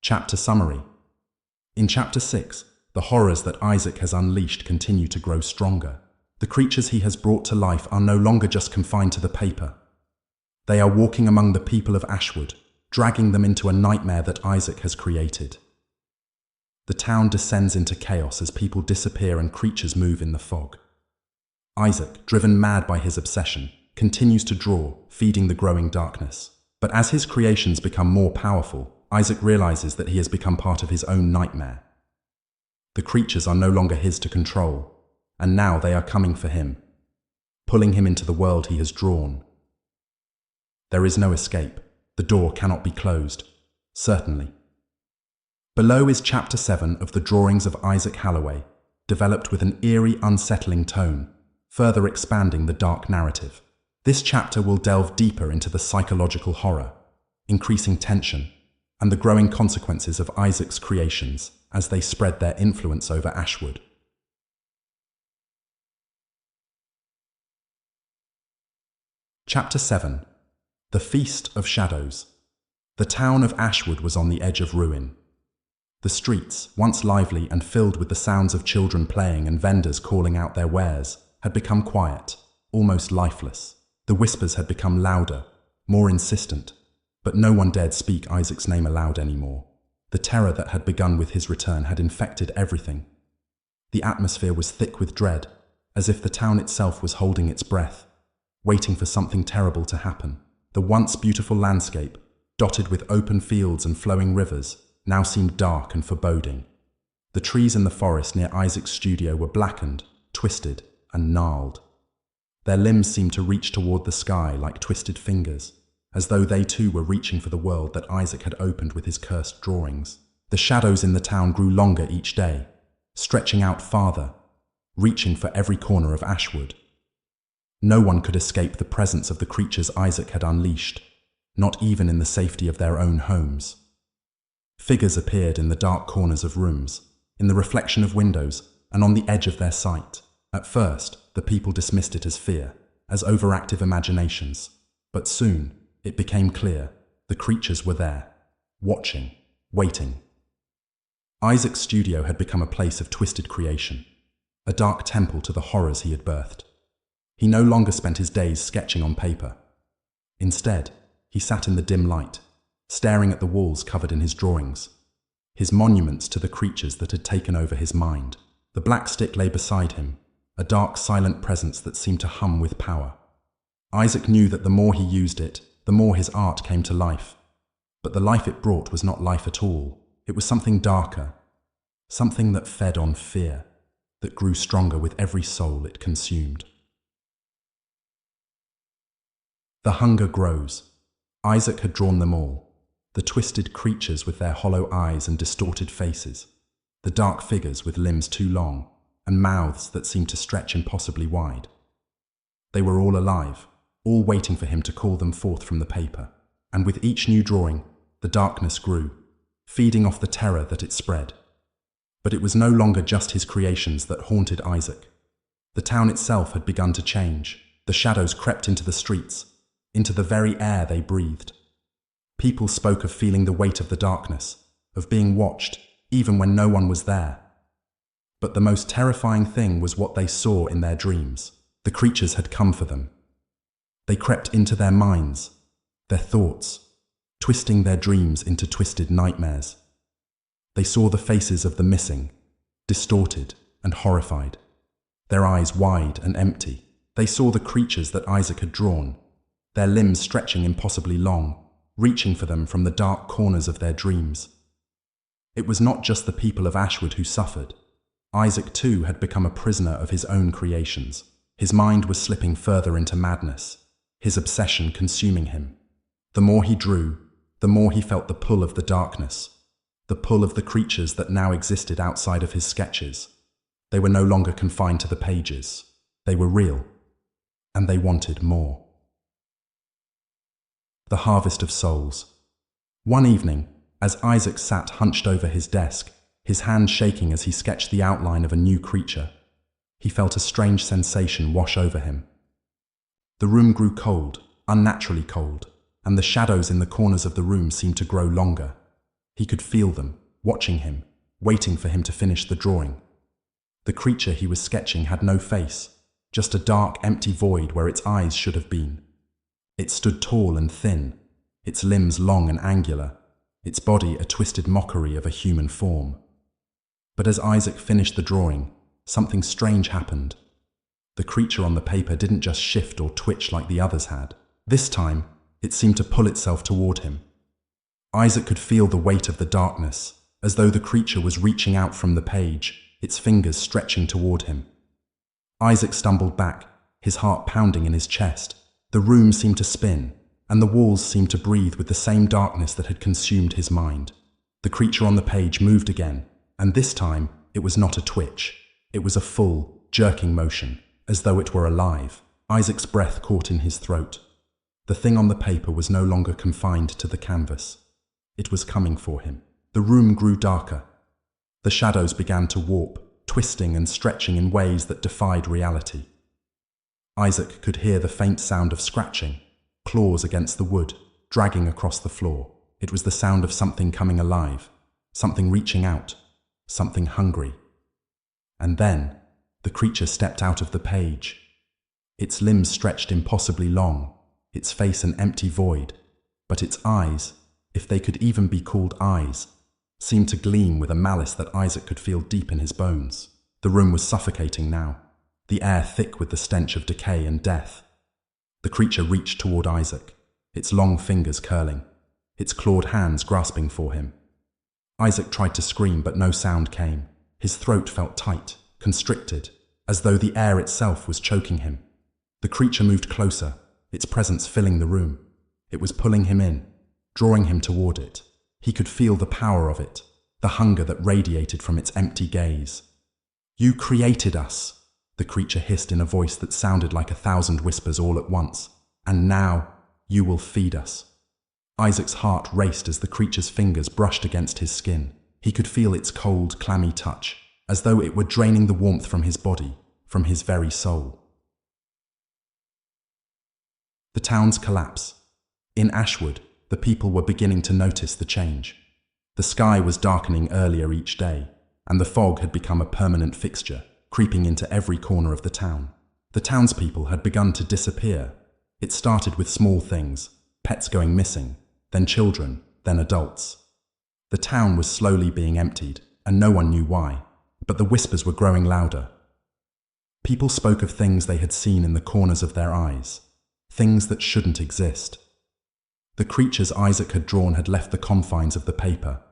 Chapter summary. In Chapter 6, the horrors that Isaac has unleashed continue to grow stronger. The creatures he has brought to life are no longer just confined to the paper. They are walking among the people of Ashwood, dragging them into a nightmare that Isaac has created. The town descends into chaos as people disappear and creatures move in the fog. Isaac, driven mad by his obsession, continues to draw, feeding the growing darkness. But as his creations become more powerful, Isaac realizes that he has become part of his own nightmare. The creatures are no longer his to control, and now they are coming for him, pulling him into the world he has drawn. There is no escape. The door cannot be closed. Certainly. Below is Chapter 7 of the drawings of Isaac Halloway, developed with an eerie, unsettling tone, further expanding the dark narrative. This chapter will delve deeper into the psychological horror, increasing tension, and the growing consequences of Isaac's creations as they spread their influence over Ashwood. Chapter 7. The Feast of Shadows. The town of Ashwood was on the edge of ruin. The streets, once lively and filled with the sounds of children playing and vendors calling out their wares, had become quiet, almost lifeless. The whispers had become louder, more insistent, but no one dared speak Isaac's name aloud anymore. The terror that had begun with his return had infected everything. The atmosphere was thick with dread, as if the town itself was holding its breath, waiting for something terrible to happen. The once beautiful landscape, dotted with open fields and flowing rivers, now seemed dark and foreboding. The trees in the forest near Isaac's studio were blackened, twisted, and gnarled. Their limbs seemed to reach toward the sky like twisted fingers, as though they too were reaching for the world that Isaac had opened with his cursed drawings. The shadows in the town grew longer each day, stretching out farther, reaching for every corner of Ashwood. No one could escape the presence of the creatures Isaac had unleashed, not even in the safety of their own homes. Figures appeared in the dark corners of rooms, in the reflection of windows, and on the edge of their sight. At first, the people dismissed it as fear, as overactive imaginations, but soon it became clear the creatures were there, watching, waiting. Isaac's studio had become a place of twisted creation, a dark temple to the horrors he had birthed. He no longer spent his days sketching on paper. Instead, he sat in the dim light, staring at the walls covered in his drawings, his monuments to the creatures that had taken over his mind. The black stick lay beside him, a dark, silent presence that seemed to hum with power. Isaac knew that the more he used it, the more his art came to life. But the life it brought was not life at all. It was something darker, something that fed on fear, that grew stronger with every soul it consumed. The hunger grows. Isaac had drawn them all, the twisted creatures with their hollow eyes and distorted faces, the dark figures with limbs too long, and mouths that seemed to stretch impossibly wide. They were all alive, all waiting for him to call them forth from the paper. And with each new drawing, the darkness grew, feeding off the terror that it spread. But it was no longer just his creations that haunted Isaac. The town itself had begun to change. The shadows crept into the streets, into the very air they breathed. People spoke of feeling the weight of the darkness, of being watched, even when no one was there. But the most terrifying thing was what they saw in their dreams. The creatures had come for them. They crept into their minds, their thoughts, twisting their dreams into twisted nightmares. They saw the faces of the missing, distorted and horrified, their eyes wide and empty. They saw the creatures that Isaac had drawn, their limbs stretching impossibly long, reaching for them from the dark corners of their dreams. It was not just the people of Ashwood who suffered. Isaac too had become a prisoner of his own creations. His mind was slipping further into madness, his obsession consuming him. The more he drew, the more he felt the pull of the darkness, the pull of the creatures that now existed outside of his sketches. They were no longer confined to the pages. They were real, and they wanted more. The Harvest of Souls. One evening, as Isaac sat hunched over his desk, his hand shaking as he sketched the outline of a new creature, he felt a strange sensation wash over him. The room grew cold, unnaturally cold, and the shadows in the corners of the room seemed to grow longer. He could feel them, watching him, waiting for him to finish the drawing. The creature he was sketching had no face, just a dark, empty void where its eyes should have been. It stood tall and thin, its limbs long and angular, its body a twisted mockery of a human form. But as Isaac finished the drawing, something strange happened. The creature on the paper didn't just shift or twitch like the others had. This time, it seemed to pull itself toward him. Isaac could feel the weight of the darkness, as though the creature was reaching out from the page, its fingers stretching toward him. Isaac stumbled back, his heart pounding in his chest. The room seemed to spin, and the walls seemed to breathe with the same darkness that had consumed his mind. The creature on the page moved again, and this time it was not a twitch. It was a full, jerking motion, as though it were alive. Isaac's breath caught in his throat. The thing on the paper was no longer confined to the canvas. It was coming for him. The room grew darker. The shadows began to warp, twisting and stretching in ways that defied reality. Isaac could hear the faint sound of scratching, claws against the wood, dragging across the floor. It was the sound of something coming alive, something reaching out, something hungry. And then, the creature stepped out of the page. Its limbs stretched impossibly long, its face an empty void, but its eyes, if they could even be called eyes, seemed to gleam with a malice that Isaac could feel deep in his bones. The room was suffocating now, the air thick with the stench of decay and death. The creature reached toward Isaac, its long fingers curling, its clawed hands grasping for him. Isaac tried to scream, but no sound came. His throat felt tight, constricted, as though the air itself was choking him. The creature moved closer, its presence filling the room. It was pulling him in, drawing him toward it. He could feel the power of it, the hunger that radiated from its empty gaze. "You created us," the creature hissed in a voice that sounded like 1,000 whispers all at once. "And now, you will feed us." Isaac's heart raced as the creature's fingers brushed against his skin. He could feel its cold, clammy touch, as though it were draining the warmth from his body, from his very soul. The town's collapse. In Ashwood, the people were beginning to notice the change. The sky was darkening earlier each day, and the fog had become a permanent fixture, creeping into every corner of the town. The townspeople had begun to disappear. It started with small things, pets going missing, then children, then adults. The town was slowly being emptied, and no one knew why, but the whispers were growing louder. People spoke of things they had seen in the corners of their eyes, things that shouldn't exist. The creatures Isaac had drawn had left the confines of the paper,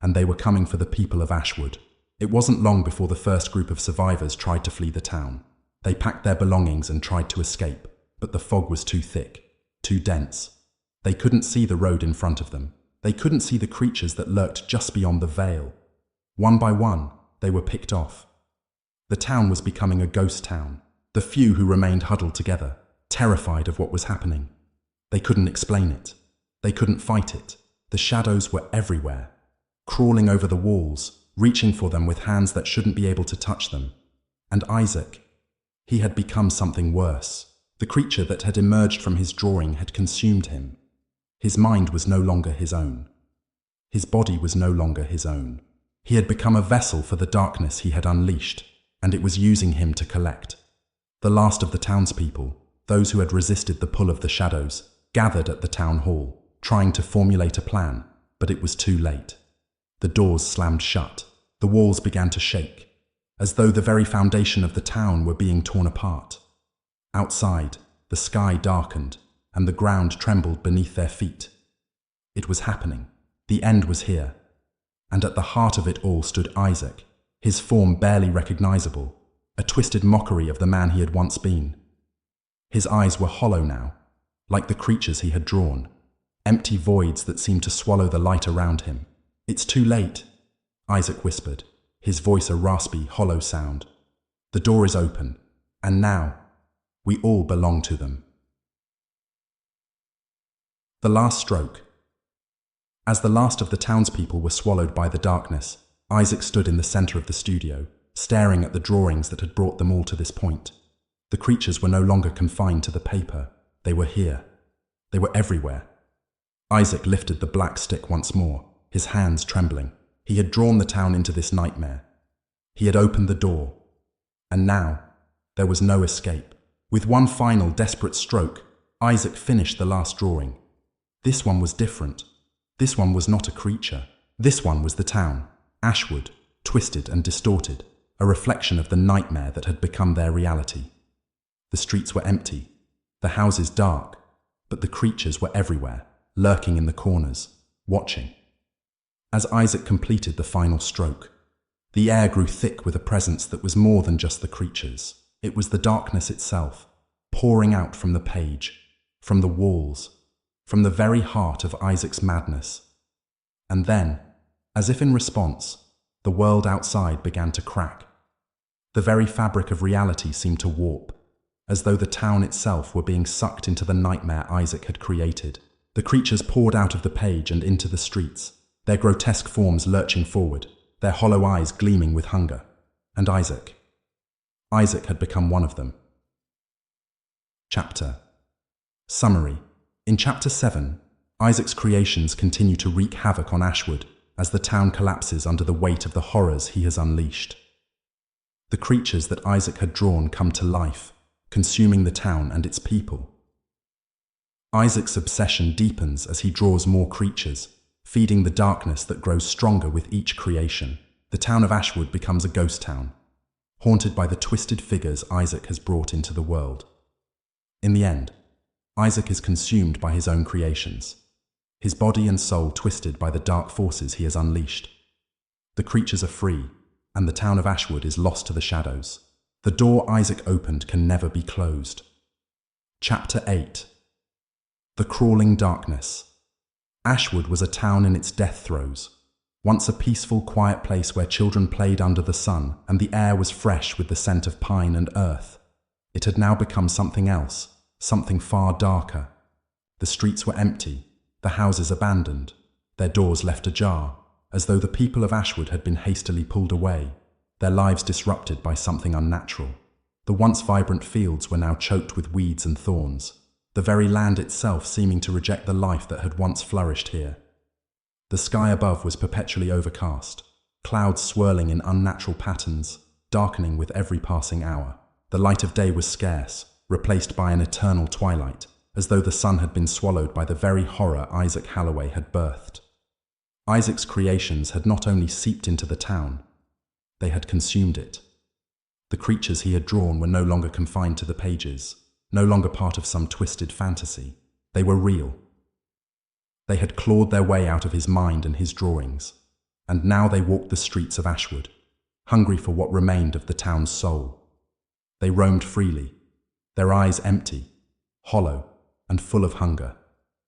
and they were coming for the people of Ashwood. It wasn't long before the first group of survivors tried to flee the town. They packed their belongings and tried to escape, but the fog was too thick, too dense. They couldn't see the road in front of them. They couldn't see the creatures that lurked just beyond the veil. One by one, they were picked off. The town was becoming a ghost town. The few who remained huddled together, terrified of what was happening. They couldn't explain it. They couldn't fight it. The shadows were everywhere, crawling over the walls, reaching for them with hands that shouldn't be able to touch them. And Isaac, he had become something worse. The creature that had emerged from his drawing had consumed him. His mind was no longer his own. His body was no longer his own. He had become a vessel for the darkness he had unleashed, and it was using him to collect. The last of the townspeople, those who had resisted the pull of the shadows, gathered at the town hall, trying to formulate a plan, but it was too late. The doors slammed shut. The walls began to shake, as though the very foundation of the town were being torn apart. Outside, the sky darkened, and the ground trembled beneath their feet. It was happening. The end was here. And at the heart of it all stood Isaac, his form barely recognizable, a twisted mockery of the man he had once been. His eyes were hollow now, like the creatures he had drawn, empty voids that seemed to swallow the light around him. "It's too late," Isaac whispered, his voice a raspy, hollow sound. "The door is open, and now, we all belong to them." The last stroke. As the last of the townspeople were swallowed by the darkness, Isaac stood in the center of the studio, staring at the drawings that had brought them all to this point. The creatures were no longer confined to the paper. They were here. They were everywhere. Isaac lifted the black stick once more, his hands trembling. He had drawn the town into this nightmare. He had opened the door. And now, there was no escape. With one final desperate stroke, Isaac finished the last drawing. This one was different. This one was not a creature. This one was the town, Ashwood, twisted and distorted, a reflection of the nightmare that had become their reality. The streets were empty, the houses dark, but the creatures were everywhere, lurking in the corners, watching. As Isaac completed the final stroke, the air grew thick with a presence that was more than just the creatures. It was the darkness itself, pouring out from the page, from the walls, from the very heart of Isaac's madness. And then, as if in response, the world outside began to crack. The very fabric of reality seemed to warp, as though the town itself were being sucked into the nightmare Isaac had created. The creatures poured out of the page and into the streets, their grotesque forms lurching forward, their hollow eyes gleaming with hunger. And Isaac had become one of them. Chapter Summary. In Chapter 7, Isaac's creations continue to wreak havoc on Ashwood as the town collapses under the weight of the horrors he has unleashed. The creatures that Isaac had drawn come to life, consuming the town and its people. Isaac's obsession deepens as he draws more creatures, feeding the darkness that grows stronger with each creation. The town of Ashwood becomes a ghost town, haunted by the twisted figures Isaac has brought into the world. In the end, Isaac is consumed by his own creations, his body and soul twisted by the dark forces he has unleashed. The creatures are free, and the town of Ashwood is lost to the shadows. The door Isaac opened can never be closed. Chapter 8. The Crawling Darkness. Ashwood was a town in its death throes, once a peaceful, quiet place where children played under the sun and the air was fresh with the scent of pine and earth. It had now become something else, something far darker. The streets were empty, the houses abandoned, their doors left ajar, as though the people of Ashwood had been hastily pulled away, their lives disrupted by something unnatural. The once vibrant fields were now choked with weeds and thorns, the very land itself seeming to reject the life that had once flourished here. The sky above was perpetually overcast, clouds swirling in unnatural patterns, darkening with every passing hour. The light of day was scarce, replaced by an eternal twilight, as though the sun had been swallowed by the very horror Isaac Halloway had birthed. Isaac's creations had not only seeped into the town, they had consumed it. The creatures he had drawn were no longer confined to the pages, no longer part of some twisted fantasy. They were real. They had clawed their way out of his mind and his drawings, and now they walked the streets of Ashwood, hungry for what remained of the town's soul. They roamed freely, their eyes empty, hollow, and full of hunger,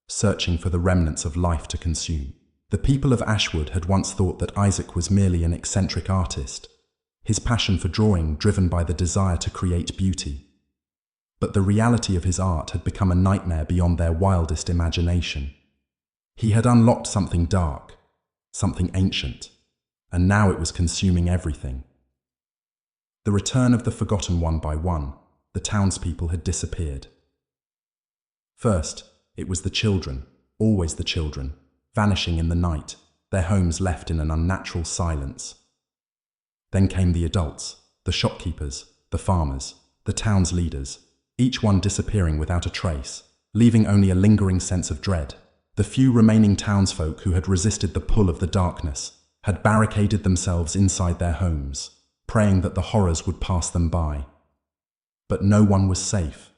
searching for the remnants of life to consume. The people of Ashwood had once thought that Isaac was merely an eccentric artist, his passion for drawing driven by the desire to create beauty. But the reality of his art had become a nightmare beyond their wildest imagination. He had unlocked something dark, something ancient, and now it was consuming everything. The return of the forgotten one by one, the townspeople had disappeared. First, it was the children, always the children, vanishing in the night, their homes left in an unnatural silence. Then came the adults, the shopkeepers, the farmers, the town's leaders, each one disappearing without a trace, leaving only a lingering sense of dread. The few remaining townsfolk who had resisted the pull of the darkness had barricaded themselves inside their homes, praying that the horrors would pass them by. But no one was safe.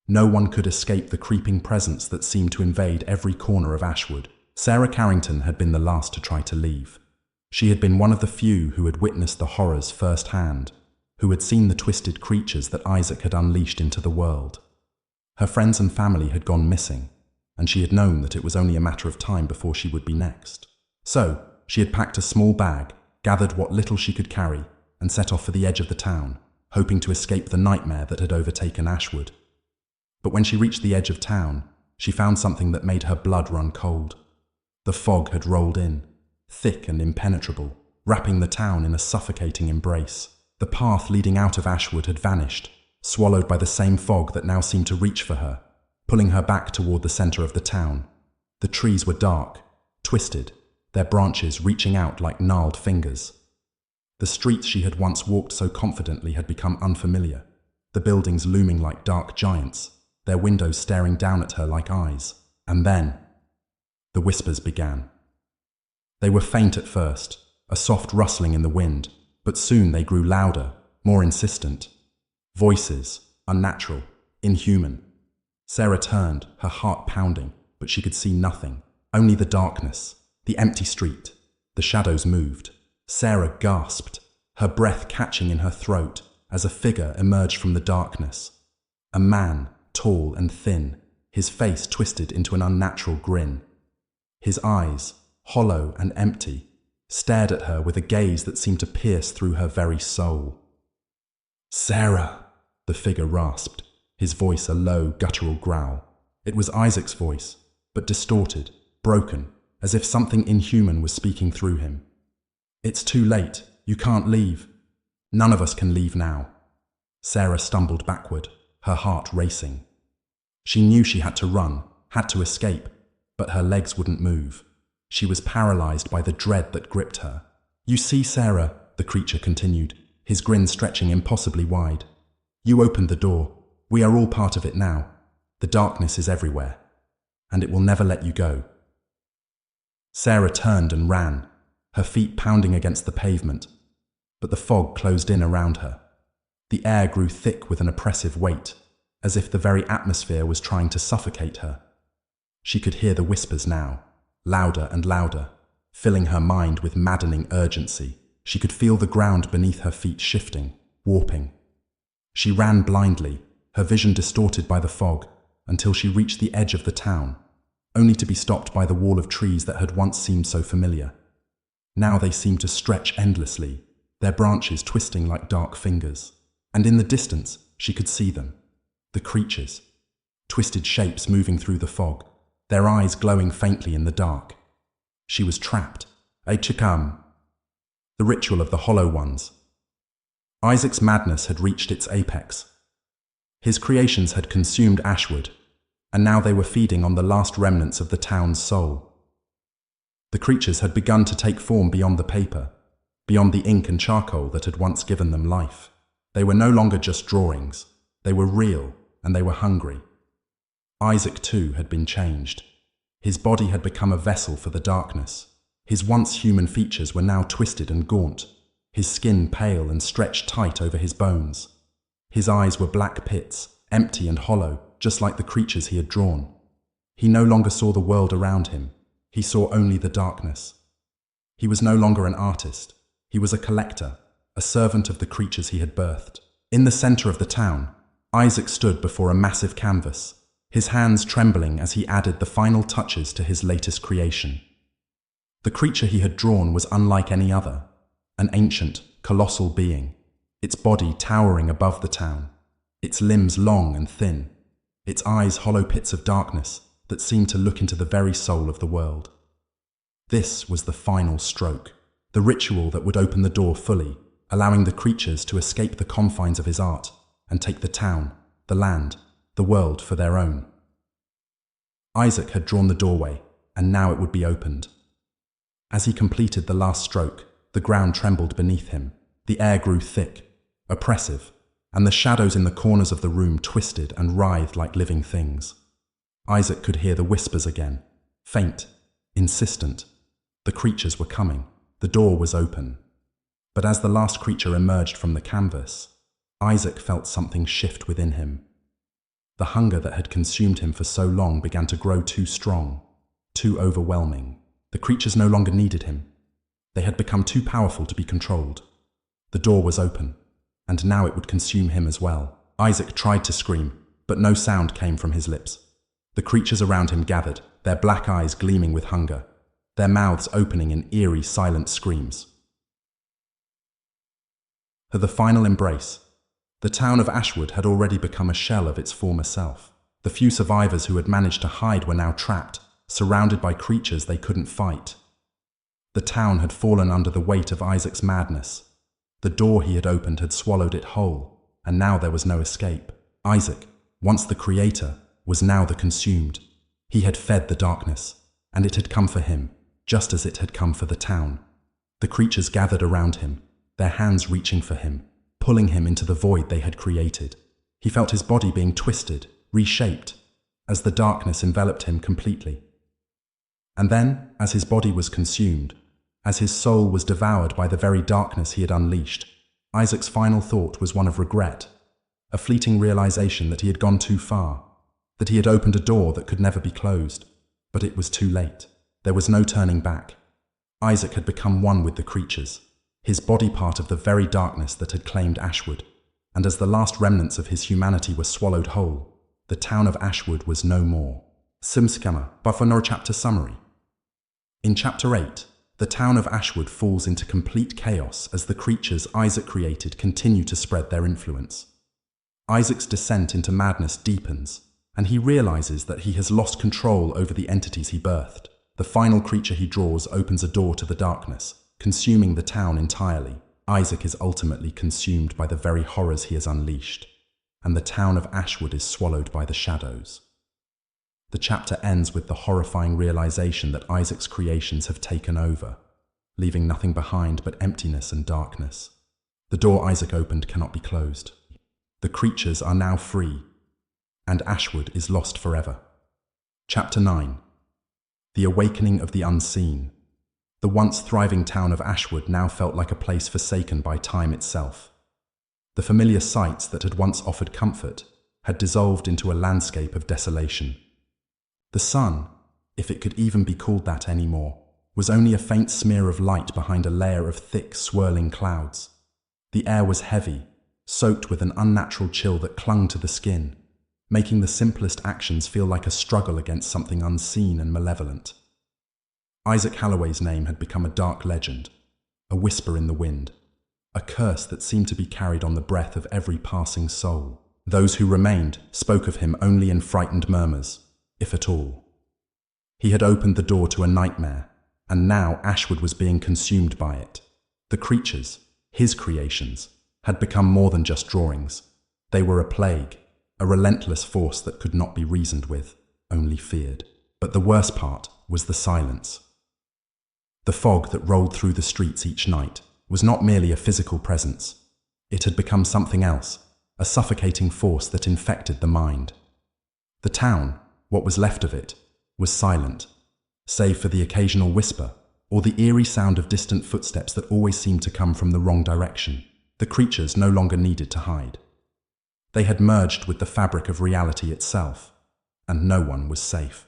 No one could escape the creeping presence that seemed to invade every corner of Ashwood. Sarah Carrington had been the last to try to leave. She had been one of the few who had witnessed the horrors firsthand, who had seen the twisted creatures that Isaac had unleashed into the world. Her friends and family had gone missing, and she had known that it was only a matter of time before she would be next. So, she had packed a small bag, gathered what little she could carry, and set off for the edge of the town, hoping to escape the nightmare that had overtaken Ashwood. But when she reached the edge of town, she found something that made her blood run cold. The fog had rolled in, thick and impenetrable, wrapping the town in a suffocating embrace. The path leading out of Ashwood had vanished, swallowed by the same fog that now seemed to reach for her, pulling her back toward the center of the town. The trees were dark, twisted, their branches reaching out like gnarled fingers. The streets she had once walked so confidently had become unfamiliar, the buildings looming like dark giants, their windows staring down at her like eyes. And then, the whispers began. They were faint at first, a soft rustling in the wind, but soon they grew louder, more insistent. Voices, unnatural, inhuman. Sarah turned, her heart pounding, but she could see nothing. Only the darkness, the empty street. The shadows moved. Sarah gasped, her breath catching in her throat as a figure emerged from the darkness. A man, tall and thin, his face twisted into an unnatural grin. His eyes, hollow and empty, stared at her with a gaze that seemed to pierce through her very soul. "Sarah," the figure rasped, his voice a low, guttural growl. It was Isaac's voice, but distorted, broken, as if something inhuman was speaking through him. "It's too late. You can't leave. None of us can leave now." Sarah stumbled backward, her heart racing. She knew she had to run, had to escape, but her legs wouldn't move. She was paralyzed by the dread that gripped her. "You see, Sarah," the creature continued, his grin stretching impossibly wide. "You opened the door. We are all part of it now. The darkness is everywhere, and it will never let you go." Sarah turned and ran, her feet pounding against the pavement, but the fog closed in around her. The air grew thick with an oppressive weight, as if the very atmosphere was trying to suffocate her. She could hear the whispers now, louder and louder, filling her mind with maddening urgency. She could feel the ground beneath her feet shifting, warping. She ran blindly, her vision distorted by the fog, until she reached the edge of the town, only to be stopped by the wall of trees that had once seemed so familiar. Now they seemed to stretch endlessly, their branches twisting like dark fingers. And in the distance, she could see them. The creatures. Twisted shapes moving through the fog, their eyes glowing faintly in the dark. She was trapped. A chikam. The ritual of the Hollow Ones. Isaac's madness had reached its apex. His creations had consumed Ashwood, and now they were feeding on the last remnants of the town's soul. The creatures had begun to take form beyond the paper, beyond the ink and charcoal that had once given them life. They were no longer just drawings. They were real, and they were hungry. Isaac, too, had been changed. His body had become a vessel for the darkness. His once human features were now twisted and gaunt, his skin pale and stretched tight over his bones. His eyes were black pits, empty and hollow, just like the creatures he had drawn. He no longer saw the world around him. He saw only the darkness. He was no longer an artist. He was a collector, a servant of the creatures he had birthed. In the center of the town, Isaac stood before a massive canvas, his hands trembling as he added the final touches to his latest creation. The creature he had drawn was unlike any other, an ancient, colossal being, its body towering above the town, its limbs long and thin, its eyes hollow pits of darkness that seemed to look into the very soul of the world. This was the final stroke, the ritual that would open the door fully, allowing the creatures to escape the confines of his art and take the town, the land, the world for their own. Isaac had drawn the doorway, and now it would be opened. As he completed the last stroke, the ground trembled beneath him. The air grew thick, oppressive, and the shadows in the corners of the room twisted and writhed like living things. Isaac could hear the whispers again, faint, insistent. The creatures were coming. The door was open. But as the last creature emerged from the canvas, Isaac felt something shift within him. The hunger that had consumed him for so long began to grow too strong, too overwhelming. The creatures no longer needed him. They had become too powerful to be controlled. The door was open, and now it would consume him as well. Isaac tried to scream, but no sound came from his lips. The creatures around him gathered, their black eyes gleaming with hunger, their mouths opening in eerie, silent screams. For the final embrace, the town of Ashwood had already become a shell of its former self. The few survivors who had managed to hide were now trapped, surrounded by creatures they couldn't fight. The town had fallen under the weight of Isaac's madness. The door he had opened had swallowed it whole, and now there was no escape. Isaac, once the creator, was now the consumed. He had fed the darkness, and it had come for him, just as it had come for the town. The creatures gathered around him, their hands reaching for him, pulling him into the void they had created. He felt his body being twisted, reshaped, as the darkness enveloped him completely. And then, as his body was consumed, as his soul was devoured by the very darkness he had unleashed, Isaac's final thought was one of regret, a fleeting realization that he had gone too far, that he had opened a door that could never be closed. But it was too late. There was no turning back. Isaac had become one with the creatures, his body part of the very darkness that had claimed Ashwood, and as the last remnants of his humanity were swallowed whole, the town of Ashwood was no more. Simskama, Buffalo chapter summary. In Chapter 8, the town of Ashwood falls into complete chaos as the creatures Isaac created continue to spread their influence. Isaac's descent into madness deepens, and he realizes that he has lost control over the entities he birthed. The final creature he draws opens a door to the darkness, consuming the town entirely. Isaac is ultimately consumed by the very horrors he has unleashed, and the town of Ashwood is swallowed by the shadows. The chapter ends with the horrifying realization that Isaac's creations have taken over, leaving nothing behind but emptiness and darkness. The door Isaac opened cannot be closed. The creatures are now free, and Ashwood is lost forever. Chapter 9. The Awakening of the Unseen. The once thriving town of Ashwood now felt like a place forsaken by time itself. The familiar sights that had once offered comfort had dissolved into a landscape of desolation. The sun, if it could even be called that anymore, was only a faint smear of light behind a layer of thick, swirling clouds. The air was heavy, soaked with an unnatural chill that clung to the skin, making the simplest actions feel like a struggle against something unseen and malevolent. Isaac Halloway's name had become a dark legend, a whisper in the wind, a curse that seemed to be carried on the breath of every passing soul. Those who remained spoke of him only in frightened murmurs, if at all. He had opened the door to a nightmare, and now Ashwood was being consumed by it. The creatures, his creations, had become more than just drawings. They were a plague, a relentless force that could not be reasoned with, only feared. But the worst part was the silence. The fog that rolled through the streets each night was not merely a physical presence. It had become something else, a suffocating force that infected the mind. The town, what was left of it, was silent, save for the occasional whisper or the eerie sound of distant footsteps that always seemed to come from the wrong direction. The creatures no longer needed to hide. They had merged with the fabric of reality itself, and no one was safe.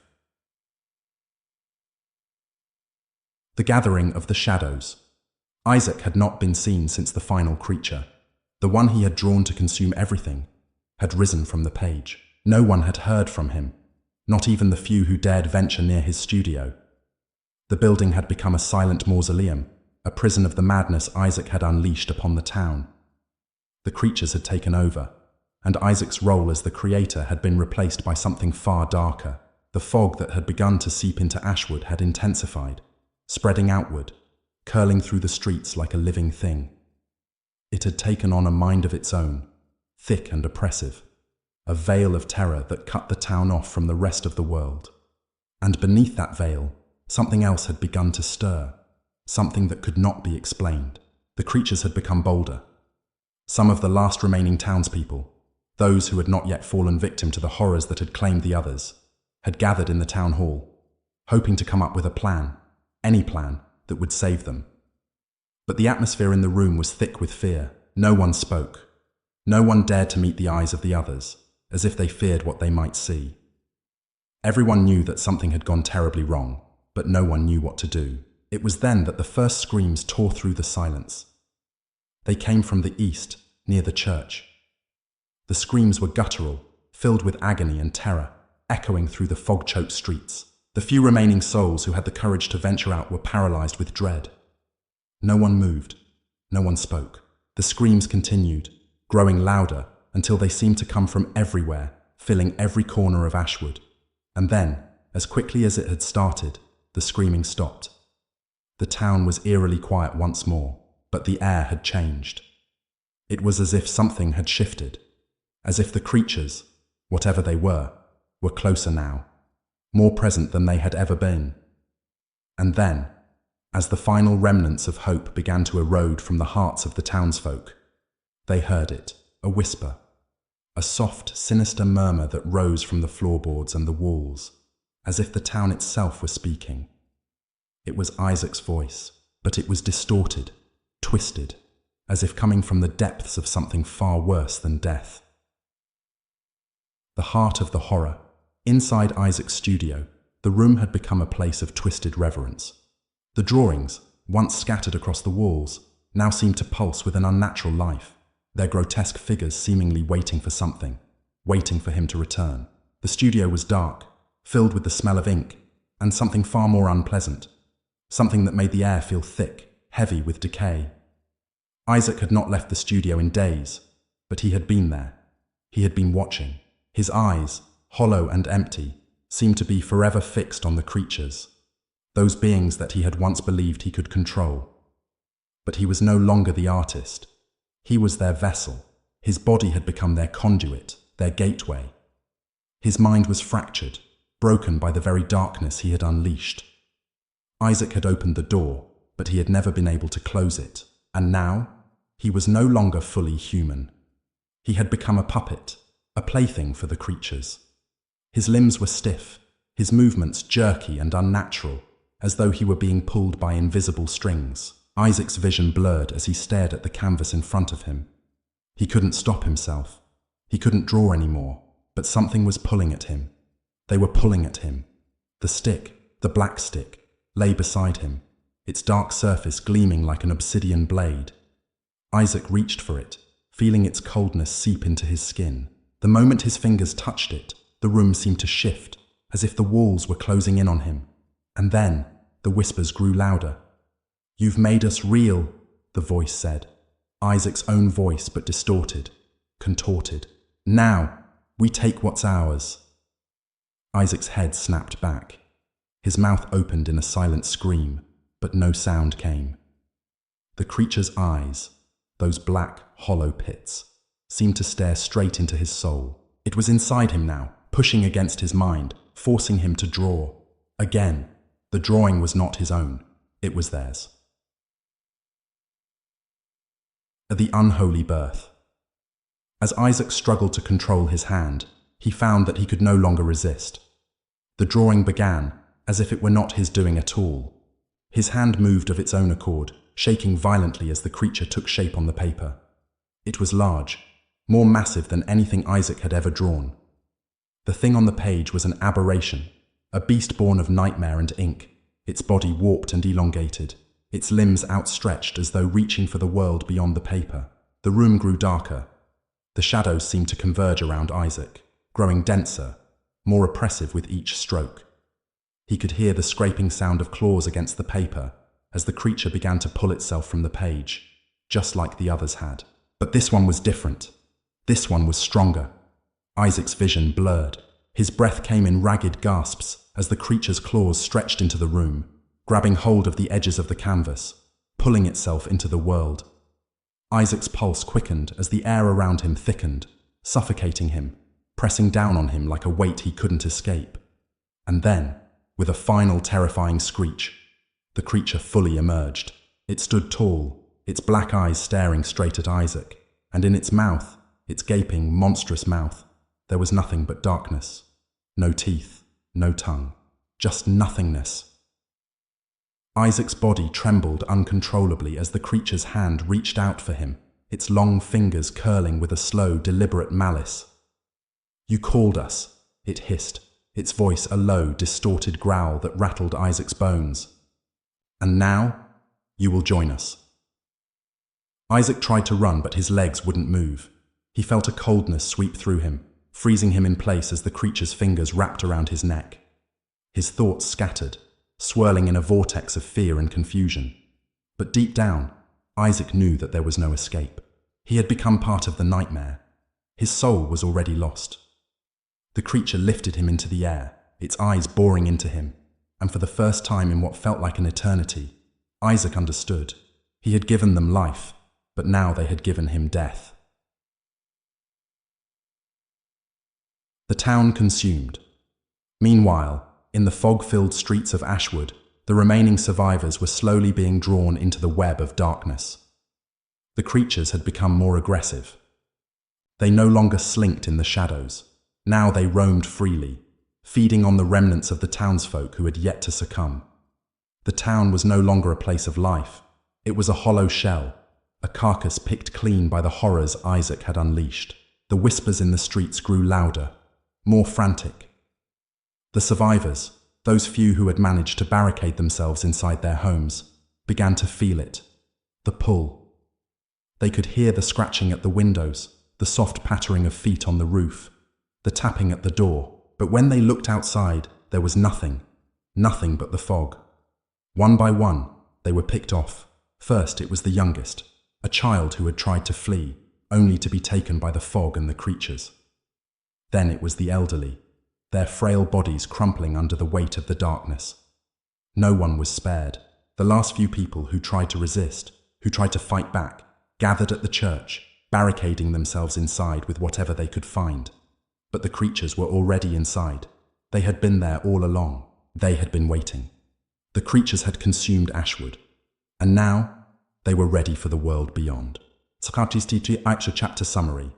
The Gathering of the Shadows. Isaac had not been seen since the final creature, the one he had drawn to consume everything, had risen from the page. No one had heard from him, not even the few who dared venture near his studio. The building had become a silent mausoleum, a prison of the madness Isaac had unleashed upon the town. The creatures had taken over, and Isaac's role as the creator had been replaced by something far darker. The fog that had begun to seep into Ashwood had intensified, spreading outward, curling through the streets like a living thing. It had taken on a mind of its own, thick and oppressive, a veil of terror that cut the town off from the rest of the world. And beneath that veil, something else had begun to stir, something that could not be explained. The creatures had become bolder. Some of the last remaining townspeople, those who had not yet fallen victim to the horrors that had claimed the others, had gathered in the town hall, hoping to come up with a plan, any plan, that would save them. But the atmosphere in the room was thick with fear. No one spoke. No one dared to meet the eyes of the others, as if they feared what they might see. Everyone knew that something had gone terribly wrong, but no one knew what to do. It was then that the first screams tore through the silence. They came from the east, near the church. The screams were guttural, filled with agony and terror, echoing through the fog-choked streets. The few remaining souls who had the courage to venture out were paralyzed with dread. No one moved. No one spoke. The screams continued, growing louder until they seemed to come from everywhere, filling every corner of Ashwood. And then, as quickly as it had started, the screaming stopped. The town was eerily quiet once more, but the air had changed. It was as if something had shifted, as if the creatures, whatever they were closer now, more present than they had ever been. And then, as the final remnants of hope began to erode from the hearts of the townsfolk, they heard it, a whisper, a soft, sinister murmur that rose from the floorboards and the walls, as if the town itself were speaking. It was Isaac's voice, but it was distorted, twisted, as if coming from the depths of something far worse than death. The heart of the horror. Inside Isaac's studio, the room had become a place of twisted reverence. The drawings, once scattered across the walls, now seemed to pulse with an unnatural life, their grotesque figures seemingly waiting for something, waiting for him to return. The studio was dark, filled with the smell of ink, and something far more unpleasant, something that made the air feel thick, heavy with decay. Isaac had not left the studio in days, but he had been there. He had been watching. His eyes, hollow and empty, seemed to be forever fixed on the creatures, those beings that he had once believed he could control. But he was no longer the artist. He was their vessel. His body had become their conduit, their gateway. His mind was fractured, broken by the very darkness he had unleashed. Isaac had opened the door, but he had never been able to close it. And now, he was no longer fully human. He had become a puppet, a plaything for the creatures. His limbs were stiff, his movements jerky and unnatural, as though he were being pulled by invisible strings. Isaac's vision blurred as he stared at the canvas in front of him. He couldn't stop himself. He couldn't draw anymore, but something was pulling at him. They were pulling at him. The stick, the black stick, lay beside him, its dark surface gleaming like an obsidian blade. Isaac reached for it, feeling its coldness seep into his skin. The moment his fingers touched it, the room seemed to shift, as if the walls were closing in on him. And then, the whispers grew louder. "You've made us real," the voice said. Isaac's own voice, but distorted, contorted. "Now, we take what's ours." Isaac's head snapped back. His mouth opened in a silent scream, but no sound came. The creature's eyes, those black, hollow pits, seemed to stare straight into his soul. It was inside him now, pushing against his mind, forcing him to draw. Again, the drawing was not his own, it was theirs. The unholy birth. As Isaac struggled to control his hand, he found that he could no longer resist. The drawing began, as if it were not his doing at all. His hand moved of its own accord, shaking violently as the creature took shape on the paper. It was large, more massive than anything Isaac had ever drawn. The thing on the page was an aberration, a beast born of nightmare and ink, its body warped and elongated, its limbs outstretched as though reaching for the world beyond the paper. The room grew darker. The shadows seemed to converge around Isaac, growing denser, more oppressive with each stroke. He could hear the scraping sound of claws against the paper as the creature began to pull itself from the page, just like the others had. But this one was different. This one was stronger. Isaac's vision blurred. His breath came in ragged gasps as the creature's claws stretched into the room, grabbing hold of the edges of the canvas, pulling itself into the world. Isaac's pulse quickened as the air around him thickened, suffocating him, pressing down on him like a weight he couldn't escape. And then, with a final terrifying screech, The creature fully emerged. It stood tall, its black eyes staring straight at Isaac, and in its mouth, its gaping, monstrous mouth, there was nothing but darkness. No teeth, no tongue, just nothingness. Isaac's body trembled uncontrollably as the creature's hand reached out for him, its long fingers curling with a slow, deliberate malice. "You called us," it hissed, its voice a low, distorted growl that rattled Isaac's bones. "And now, you will join us." Isaac tried to run, but his legs wouldn't move. He felt a coldness sweep through him, freezing him in place as the creature's fingers wrapped around his neck. His thoughts scattered, swirling in a vortex of fear and confusion. But deep down, Isaac knew that there was no escape. He had become part of the nightmare. His soul was already lost. The creature lifted him into the air, its eyes boring into him, and for the first time in what felt like an eternity, Isaac understood. He had given them life, but now they had given him death. The town consumed. Meanwhile, in the fog-filled streets of Ashwood, the remaining survivors were slowly being drawn into the web of darkness. The creatures had become more aggressive. They no longer slinked in the shadows. Now they roamed freely, feeding on the remnants of the townsfolk who had yet to succumb. The town was no longer a place of life. It was a hollow shell, a carcass picked clean by the horrors Isaac had unleashed. The whispers in the streets grew louder, more frantic. The survivors, those few who had managed to barricade themselves inside their homes, began to feel it, the pull. They could hear the scratching at the windows, the soft pattering of feet on the roof, the tapping at the door. But when they looked outside, there was nothing but the fog. One by one, they were picked off. First, it was the youngest, a child who had tried to flee, only to be taken by the fog and the creatures. Then it was the elderly, their frail bodies crumpling under the weight of the darkness. No one was spared. The last few people who tried to resist, who tried to fight back, gathered at the church, barricading themselves inside with whatever they could find. But the creatures were already inside. They had been there all along. They had been waiting. The creatures had consumed Ashwood, and now they were ready for the world beyond. Chapter summary.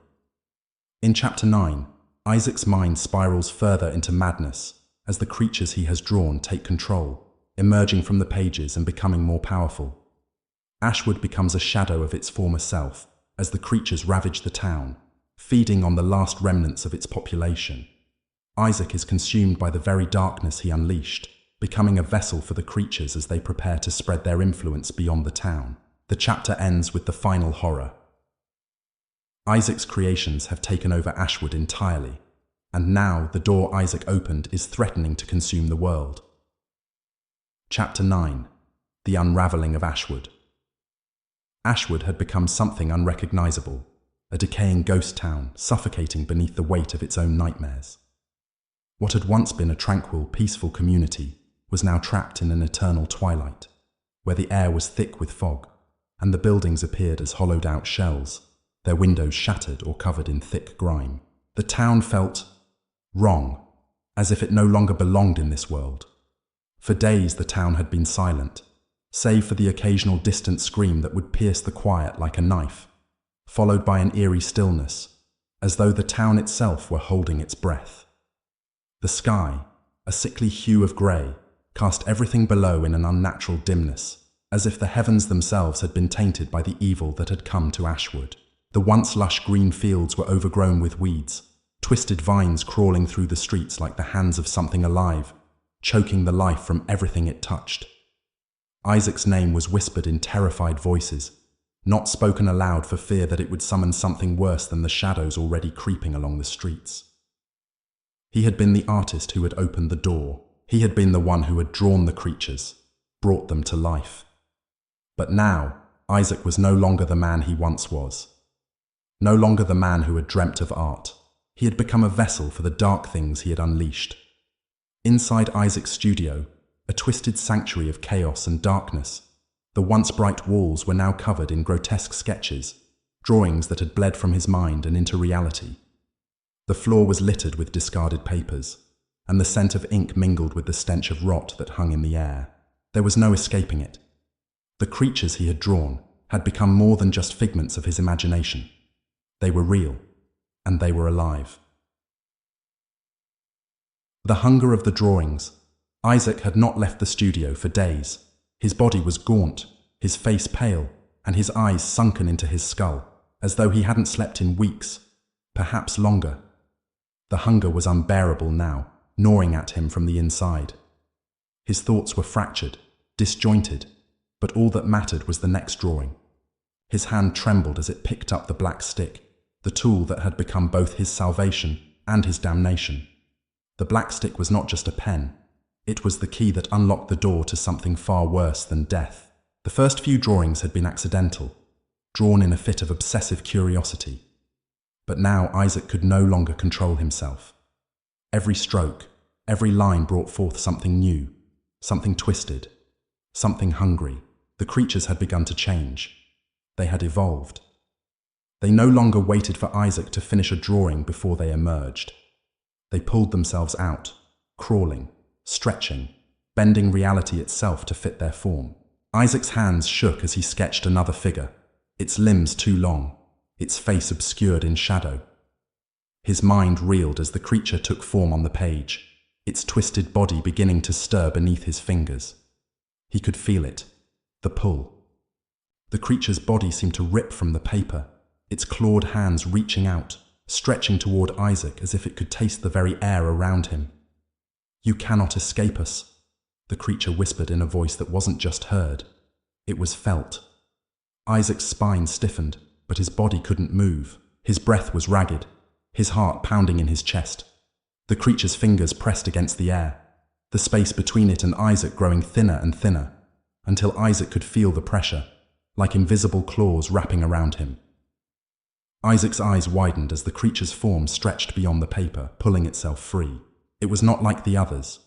In Chapter 9, Isaac's mind spirals further into madness as the creatures he has drawn take control, emerging from the pages and becoming more powerful. Ashwood becomes a shadow of its former self as the creatures ravage the town, feeding on the last remnants of its population. Isaac is consumed by the very darkness he unleashed, becoming a vessel for the creatures as they prepare to spread their influence beyond the town. The chapter ends with the final horror. Isaac's creations have taken over Ashwood entirely, and now the door Isaac opened is threatening to consume the world. Chapter 9. The Unraveling of Ashwood. Ashwood had become something unrecognizable, a decaying ghost town suffocating beneath the weight of its own nightmares. What had once been a tranquil, peaceful community was now trapped in an eternal twilight, where the air was thick with fog, and the buildings appeared as hollowed-out shells, their windows shattered or covered in thick grime. The town felt wrong, as if it no longer belonged in this world. For days the town had been silent, save for the occasional distant scream that would pierce the quiet like a knife, followed by an eerie stillness, as though the town itself were holding its breath. The sky, a sickly hue of grey, cast everything below in an unnatural dimness, as if the heavens themselves had been tainted by the evil that had come to Ashwood. The once lush green fields were overgrown with weeds, twisted vines crawling through the streets like the hands of something alive, choking the life from everything it touched. Isaac's name was whispered in terrified voices, not spoken aloud for fear that it would summon something worse than the shadows already creeping along the streets. He had been the artist who had opened the door. He had been the one who had drawn the creatures, brought them to life. But now, Isaac was no longer the man he once was. No longer the man who had dreamt of art. He had become a vessel for the dark things he had unleashed. Inside Isaac's studio, a twisted sanctuary of chaos and darkness, the once bright walls were now covered in grotesque sketches, drawings that had bled from his mind and into reality. The floor was littered with discarded papers, and the scent of ink mingled with the stench of rot that hung in the air. There was no escaping it. The creatures he had drawn had become more than just figments of his imagination. They were real, and they were alive. The hunger of the drawings. Isaac had not left the studio for days. His body was gaunt, his face pale, and his eyes sunken into his skull, as though he hadn't slept in weeks, perhaps longer. The hunger was unbearable now, gnawing at him from the inside. His thoughts were fractured, disjointed, but all that mattered was the next drawing. His hand trembled as it picked up the black stick, the tool that had become both his salvation and his damnation. The black stick was not just a pen. It was the key that unlocked the door to something far worse than death. The first few drawings had been accidental, drawn in a fit of obsessive curiosity. But now Isaac could no longer control himself. Every stroke, every line brought forth something new, something twisted, something hungry. The creatures had begun to change. They had evolved. They no longer waited for Isaac to finish a drawing before they emerged. They pulled themselves out, crawling, stretching, bending reality itself to fit their form. Isaac's hands shook as he sketched another figure, its limbs too long, its face obscured in shadow. His mind reeled as the creature took form on the page, its twisted body beginning to stir beneath his fingers. He could feel it, the pull. The creature's body seemed to rip from the paper, its clawed hands reaching out, stretching toward Isaac as if it could taste the very air around him. "You cannot escape us," the creature whispered in a voice that wasn't just heard. It was felt. Isaac's spine stiffened, but his body couldn't move. His breath was ragged, his heart pounding in his chest. The creature's fingers pressed against the air, the space between it and Isaac growing thinner and thinner, until Isaac could feel the pressure, like invisible claws wrapping around him. Isaac's eyes widened as the creature's form stretched beyond the paper, pulling itself free. It was not like the others.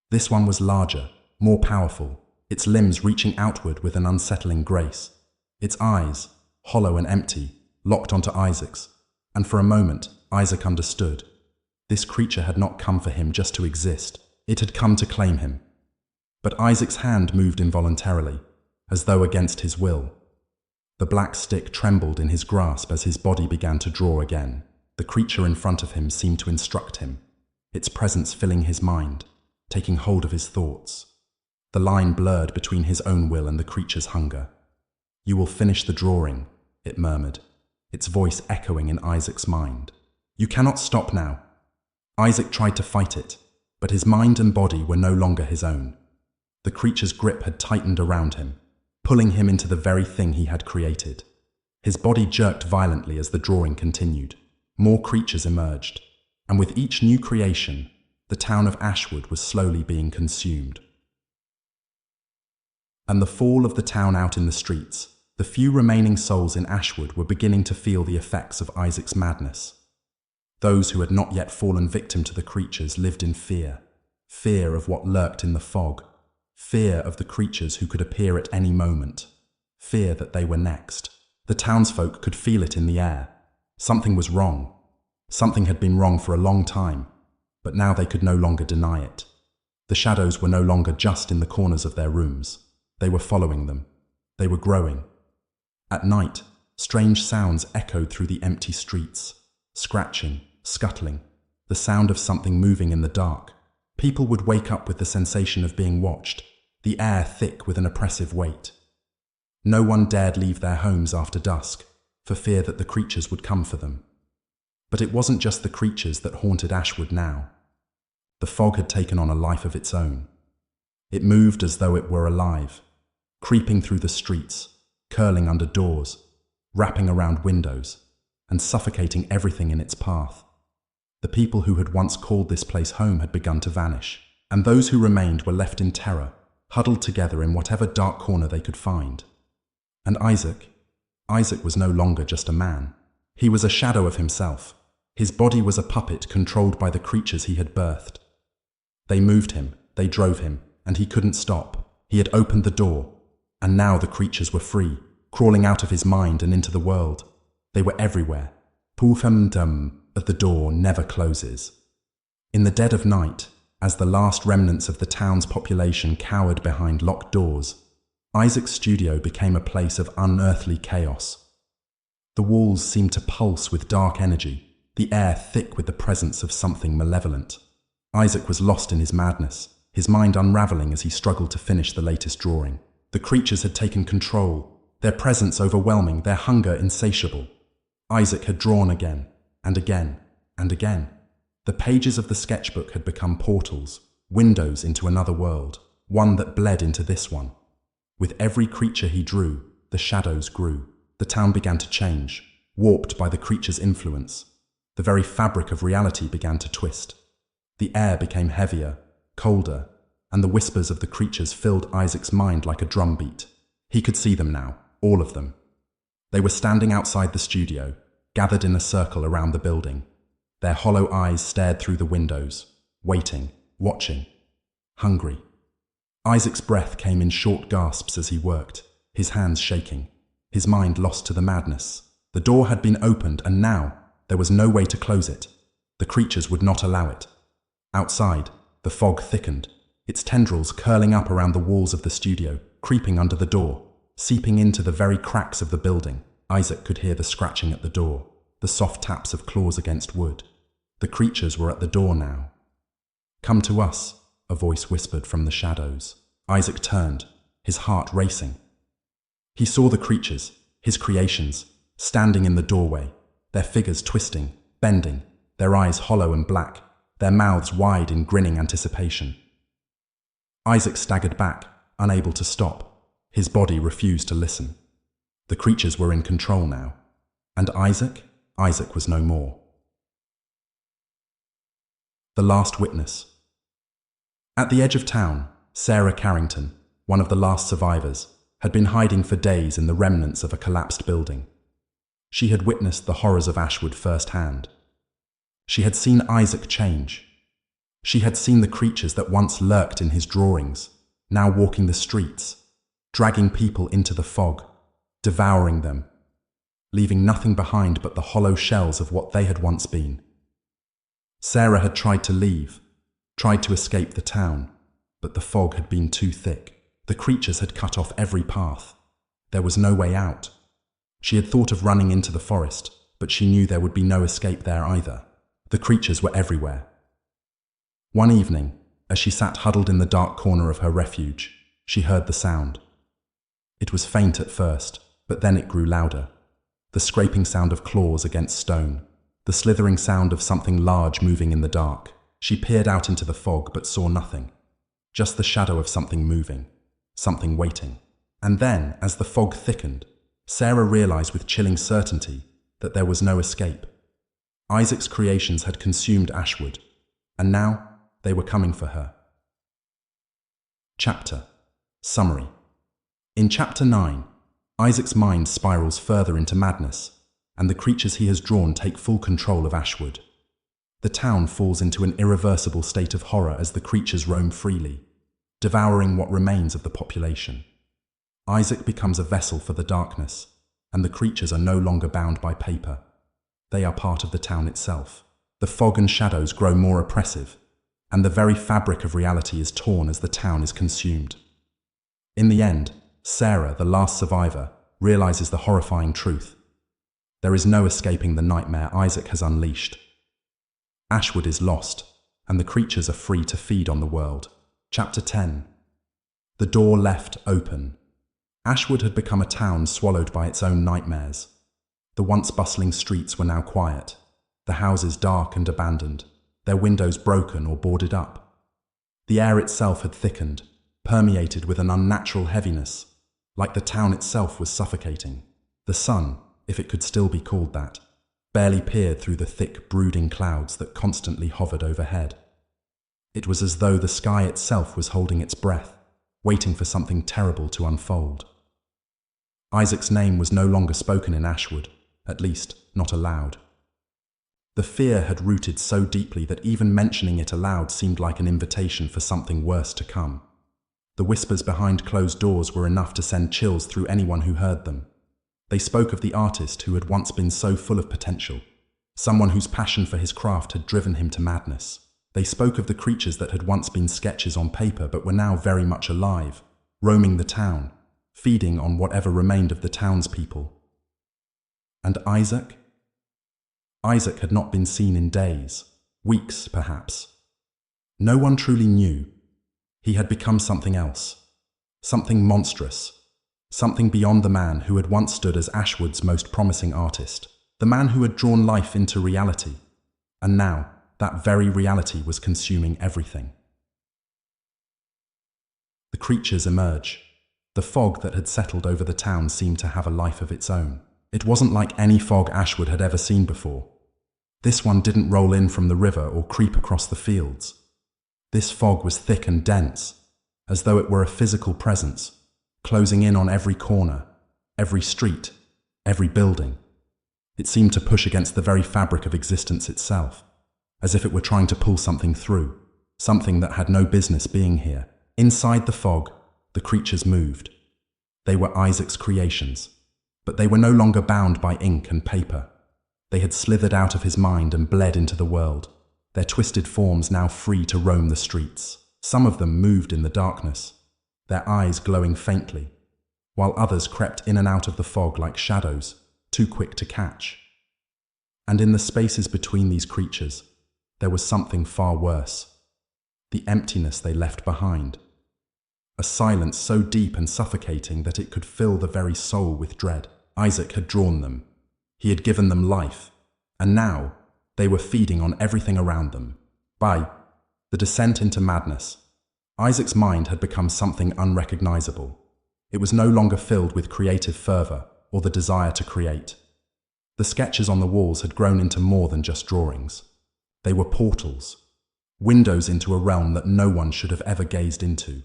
This one was larger, more powerful, its limbs reaching outward with an unsettling grace. Its eyes, hollow and empty, locked onto Isaac's, and for a moment, Isaac understood. This creature had not come for him just to exist. It had come to claim him. But Isaac's hand moved involuntarily, as though against his will. The black stick trembled in his grasp as his body began to draw again. The creature in front of him seemed to instruct him, its presence filling his mind, taking hold of his thoughts. The line blurred between his own will and the creature's hunger. "You will finish the drawing," it murmured, its voice echoing in Isaac's mind. "You cannot stop now." Isaac tried to fight it, but his mind and body were no longer his own. The creature's grip had tightened around him, pulling him into the very thing he had created. His body jerked violently as the drawing continued. More creatures emerged, and with each new creation, the town of Ashwood was slowly being consumed. And the fall of the town out in the streets, the few remaining souls in Ashwood were beginning to feel the effects of Isaac's madness. Those who had not yet fallen victim to the creatures lived in fear. Fear of what lurked in the fog. Fear of the creatures who could appear at any moment. Fear that they were next. The townsfolk could feel it in the air. Something was wrong. Something had been wrong for a long time, but now they could no longer deny it. The shadows were no longer just in the corners of their rooms. They were following them. They were growing. At night, strange sounds echoed through the empty streets. Scratching, scuttling, the sound of something moving in the dark. People would wake up with the sensation of being watched, the air thick with an oppressive weight. No one dared leave their homes after dusk, for fear that the creatures would come for them. But it wasn't just the creatures that haunted Ashwood now. The fog had taken on a life of its own. It moved as though it were alive, creeping through the streets, curling under doors, wrapping around windows, and suffocating everything in its path. The people who had once called this place home had begun to vanish, and those who remained were left in terror, huddled together in whatever dark corner they could find. And Isaac was no longer just a man. He was a shadow of himself. His body was a puppet controlled by the creatures he had birthed. They moved him, they drove him, and he couldn't stop. He had opened the door, and now the creatures were free, crawling out of his mind and into the world. They were everywhere. Poofamdum, but the door never closes. In the dead of night, As the last remnants of the town's population cowered behind locked doors, Isaac's studio became a place of unearthly chaos. The walls seemed to pulse with dark energy, the air thick with the presence of something malevolent. Isaac was lost in his madness, his mind unraveling as he struggled to finish the latest drawing. The creatures had taken control, their presence overwhelming, their hunger insatiable. Isaac had drawn again, and again, and again. The pages of the sketchbook had become portals, windows into another world, one that bled into this one. With every creature he drew, the shadows grew. The town began to change, warped by the creature's influence. The very fabric of reality began to twist. The air became heavier, colder, and the whispers of the creatures filled Isaac's mind like a drumbeat. He could see them now, all of them. They were standing outside the studio, gathered in a circle around the building. Their hollow eyes stared through the windows, waiting, watching, hungry. Isaac's breath came in short gasps as he worked, his hands shaking, his mind lost to the madness. The door had been opened, and now there was no way to close it. The creatures would not allow it. Outside, the fog thickened, its tendrils curling up around the walls of the studio, creeping under the door, seeping into the very cracks of the building. Isaac could hear the scratching at the door, the soft taps of claws against wood. The creatures were at the door now. "Come to us," a voice whispered from the shadows. Isaac turned, his heart racing. He saw the creatures, his creations, standing in the doorway, their figures twisting, bending, their eyes hollow and black, their mouths wide in grinning anticipation. Isaac staggered back, unable to stop. His body refused to listen. The creatures were in control now. And Isaac was no more. The last witness. At the edge of town, Sarah Carrington, one of the last survivors, had been hiding for days in the remnants of a collapsed building. She had witnessed the horrors of Ashwood firsthand. She had seen Isaac change. She had seen the creatures that once lurked in his drawings, now walking the streets, dragging people into the fog, devouring them, leaving nothing behind but the hollow shells of what they had once been. Sarah had tried to leave, tried to escape the town, but the fog had been too thick. The creatures had cut off every path. There was no way out. She had thought of running into the forest, but she knew there would be no escape there either. The creatures were everywhere. One evening, as she sat huddled in the dark corner of her refuge, she heard the sound. It was faint at first, but then it grew louder. The scraping sound of claws against stone, the slithering sound of something large moving in the dark. She peered out into the fog but saw nothing. Just the shadow of something moving, something waiting. And then, as the fog thickened, Sarah realized with chilling certainty that there was no escape. Isaac's creations had consumed Ashwood, and now they were coming for her. Chapter Summary. In Chapter 9, Isaac's mind spirals further into madness, and the creatures he has drawn take full control of Ashwood. The town falls into an irreversible state of horror as the creatures roam freely, devouring what remains of the population. Isaac becomes a vessel for the darkness, and the creatures are no longer bound by paper. They are part of the town itself. The fog and shadows grow more oppressive, and the very fabric of reality is torn as the town is consumed. In the end, Sarah, the last survivor, realizes the horrifying truth. There is no escaping the nightmare Isaac has unleashed. Ashwood is lost, and the creatures are free to feed on the world. Chapter 10. The door left open. Ashwood had become a town swallowed by its own nightmares. The once bustling streets were now quiet, the houses dark and abandoned, their windows broken or boarded up. The air itself had thickened, permeated with an unnatural heaviness, like the town itself was suffocating. The sun, if it could still be called that, barely peered through the thick, brooding clouds that constantly hovered overhead. It was as though the sky itself was holding its breath, waiting for something terrible to unfold. Isaac's name was no longer spoken in Ashwood, at least not aloud. The fear had rooted so deeply that even mentioning it aloud seemed like an invitation for something worse to come. The whispers behind closed doors were enough to send chills through anyone who heard them. They spoke of the artist who had once been so full of potential, someone whose passion for his craft had driven him to madness. They spoke of the creatures that had once been sketches on paper but were now very much alive, roaming the town, feeding on whatever remained of the townspeople. And Isaac? Isaac had not been seen in days, weeks perhaps. No one truly knew. He had become something else, something monstrous, something beyond the man who had once stood as Ashwood's most promising artist, the man who had drawn life into reality. And now, that very reality was consuming everything. The creatures emerge. The fog that had settled over the town seemed to have a life of its own. It wasn't like any fog Ashwood had ever seen before. This one didn't roll in from the river or creep across the fields. This fog was thick and dense, as though it were a physical presence, closing in on every corner, every street, every building. It seemed to push against the very fabric of existence itself, as if it were trying to pull something through, something that had no business being here. Inside the fog, the creatures moved. They were Isaac's creations, but they were no longer bound by ink and paper. They had slithered out of his mind and bled into the world, their twisted forms now free to roam the streets. Some of them moved in the darkness, their eyes glowing faintly, while others crept in and out of the fog like shadows, too quick to catch. And in the spaces between these creatures, there was something far worse: the emptiness they left behind. A silence so deep and suffocating that it could fill the very soul with dread. Isaac had drawn them. He had given them life, and now they were feeding on everything around them. By the descent into madness, Isaac's mind had become something unrecognizable. It was no longer filled with creative fervor or the desire to create. The sketches on the walls had grown into more than just drawings. They were portals, windows into a realm that no one should have ever gazed into.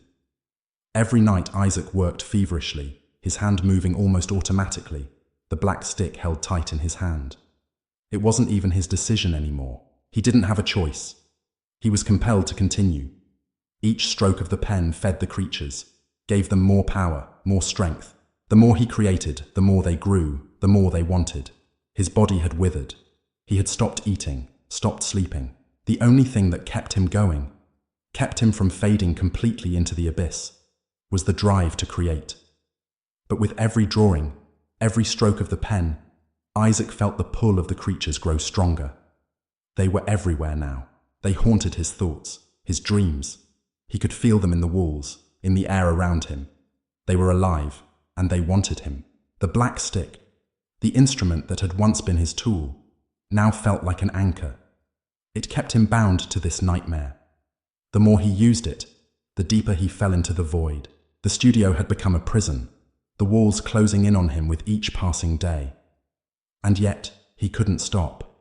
Every night Isaac worked feverishly, his hand moving almost automatically, the black stick held tight in his hand. It wasn't even his decision anymore. He didn't have a choice. He was compelled to continue. Each stroke of the pen fed the creatures, gave them more power, more strength. The more he created, the more they grew, the more they wanted. His body had withered. He had stopped eating, stopped sleeping. The only thing that kept him going, kept him from fading completely into the abyss, was the drive to create. But with every drawing, every stroke of the pen, Isaac felt the pull of the creatures grow stronger. They were everywhere now. They haunted his thoughts, his dreams. He could feel them in the walls, in the air around him. They were alive, and they wanted him. The black stick, the instrument that had once been his tool, now felt like an anchor. It kept him bound to this nightmare. The more he used it, the deeper he fell into the void. The studio had become a prison, the walls closing in on him with each passing day. And yet, he couldn't stop.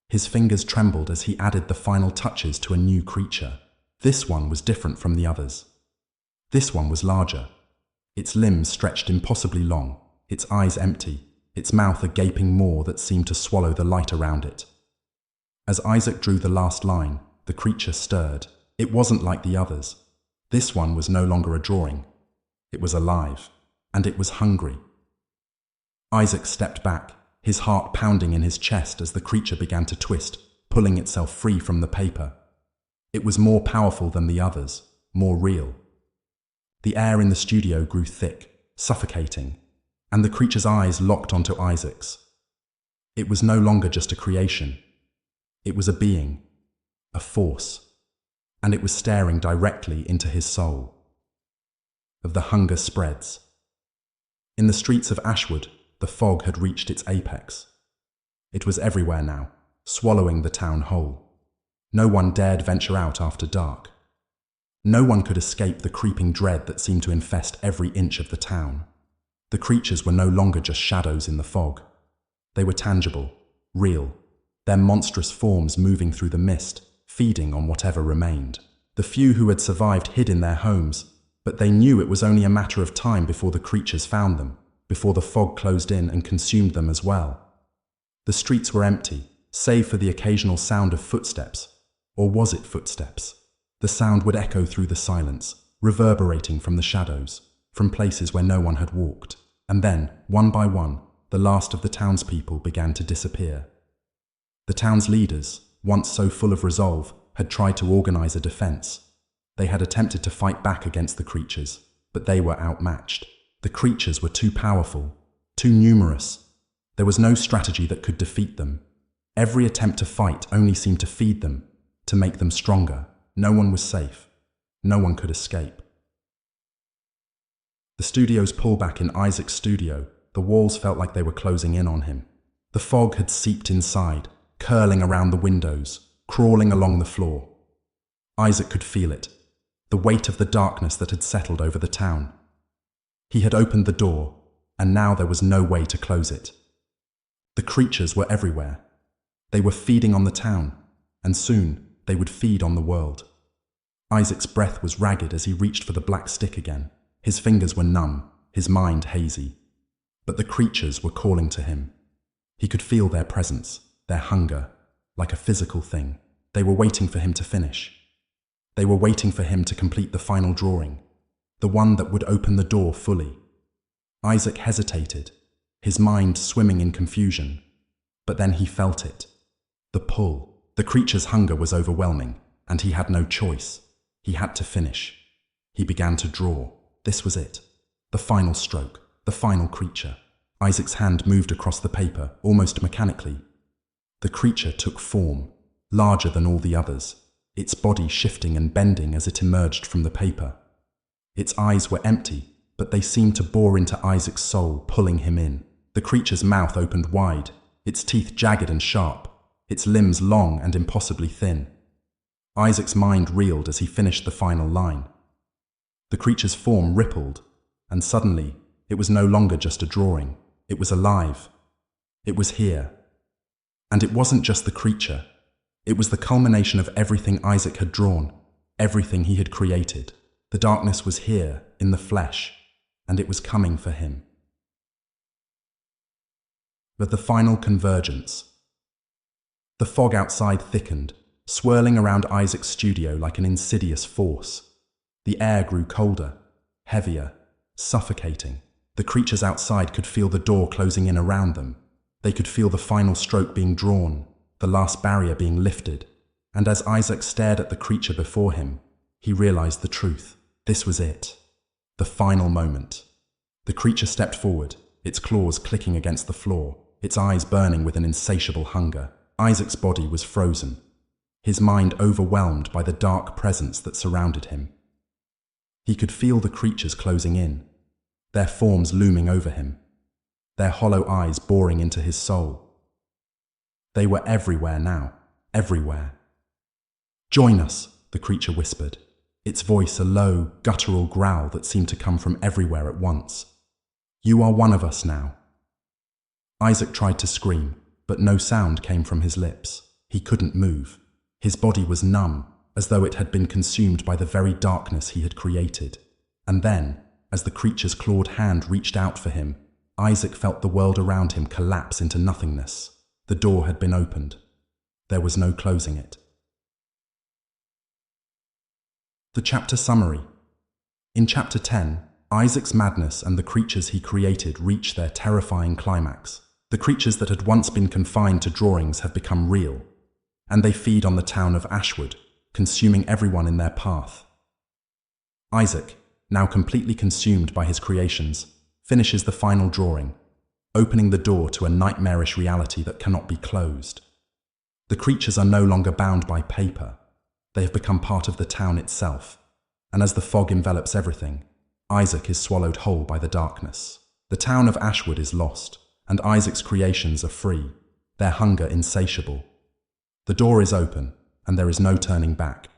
His fingers trembled as he added the final touches to a new creature. This one was different from the others. This one was larger. Its limbs stretched impossibly long, its eyes empty, its mouth a gaping maw that seemed to swallow the light around it. As Isaac drew the last line, the creature stirred. It wasn't like the others. This one was no longer a drawing. It was alive, and it was hungry. Isaac stepped back, his heart pounding in his chest as the creature began to twist, pulling itself free from the paper. It was more powerful than the others, more real. The air in the studio grew thick, suffocating, and the creature's eyes locked onto Isaac's. It was no longer just a creation. It was a being, a force, and it was staring directly into his soul. Of the hunger spreads. In the streets of Ashwood, the fog had reached its apex. It was everywhere now, swallowing the town whole. No one dared venture out after dark. No one could escape the creeping dread that seemed to infest every inch of the town. The creatures were no longer just shadows in the fog. They were tangible, real, their monstrous forms moving through the mist, feeding on whatever remained. The few who had survived hid in their homes, but they knew it was only a matter of time before the creatures found them, before the fog closed in and consumed them as well. The streets were empty, save for the occasional sound of footsteps. Or was it footsteps? The sound would echo through the silence, reverberating from the shadows, from places where no one had walked. And then, one by one, the last of the townspeople began to disappear. The town's leaders, once so full of resolve, had tried to organize a defense. They had attempted to fight back against the creatures, but they were outmatched. The creatures were too powerful, too numerous. There was no strategy that could defeat them. Every attempt to fight only seemed to feed them, to make them stronger. No one was safe. No one could escape. The studio's pullback in Isaac's studio, the walls felt like they were closing in on him. The fog had seeped inside, curling around the windows, crawling along the floor. Isaac could feel it, the weight of the darkness that had settled over the town. He had opened the door, and now there was no way to close it. The creatures were everywhere. They were feeding on the town, and soon they would feed on the world. Isaac's breath was ragged as he reached for the black stick again. His fingers were numb, his mind hazy. But the creatures were calling to him. He could feel their presence, their hunger, like a physical thing. They were waiting for him to finish. They were waiting for him to complete the final drawing, the one that would open the door fully. Isaac hesitated, his mind swimming in confusion. But then he felt it. The pull. The creature's hunger was overwhelming, and he had no choice. He had to finish. He began to draw. This was it. The final stroke, the final creature. Isaac's hand moved across the paper, almost mechanically. The creature took form, larger than all the others, its body shifting and bending as it emerged from the paper. Its eyes were empty, but they seemed to bore into Isaac's soul, pulling him in. The creature's mouth opened wide, its teeth jagged and sharp, its limbs long and impossibly thin. Isaac's mind reeled as he finished the final line. The creature's form rippled, and suddenly it was no longer just a drawing. It was alive. It was here. And it wasn't just the creature. It was the culmination of everything Isaac had drawn, everything he had created. The darkness was here, in the flesh, and it was coming for him. But the final convergence. The fog outside thickened, swirling around Isaac's studio like an insidious force. The air grew colder, heavier, suffocating. The creatures outside could feel the door closing in around them. They could feel the final stroke being drawn, the last barrier being lifted. And as Isaac stared at the creature before him, he realized the truth. This was it. The final moment. The creature stepped forward, its claws clicking against the floor, its eyes burning with an insatiable hunger. Isaac's body was frozen, his mind overwhelmed by the dark presence that surrounded him. He could feel the creatures closing in, their forms looming over him, their hollow eyes boring into his soul. They were everywhere now, everywhere. "Join us," the creature whispered, its voice a low, guttural growl that seemed to come from everywhere at once. "You are one of us now." Isaac tried to scream, but no sound came from his lips. He couldn't move. His body was numb, as though it had been consumed by the very darkness he had created. And then, as the creature's clawed hand reached out for him, Isaac felt the world around him collapse into nothingness. The door had been opened. There was no closing it. The chapter summary. In Chapter 10, Isaac's madness and the creatures he created reach their terrifying climax. The creatures that had once been confined to drawings have become real, and they feed on the town of Ashwood, consuming everyone in their path. Isaac, now completely consumed by his creations, finishes the final drawing, opening the door to a nightmarish reality that cannot be closed. The creatures are no longer bound by paper. They have become part of the town itself, and as the fog envelops everything, Isaac is swallowed whole by the darkness. The town of Ashwood is lost, and Isaac's creations are free, their hunger insatiable. The door is open, and there is no turning back.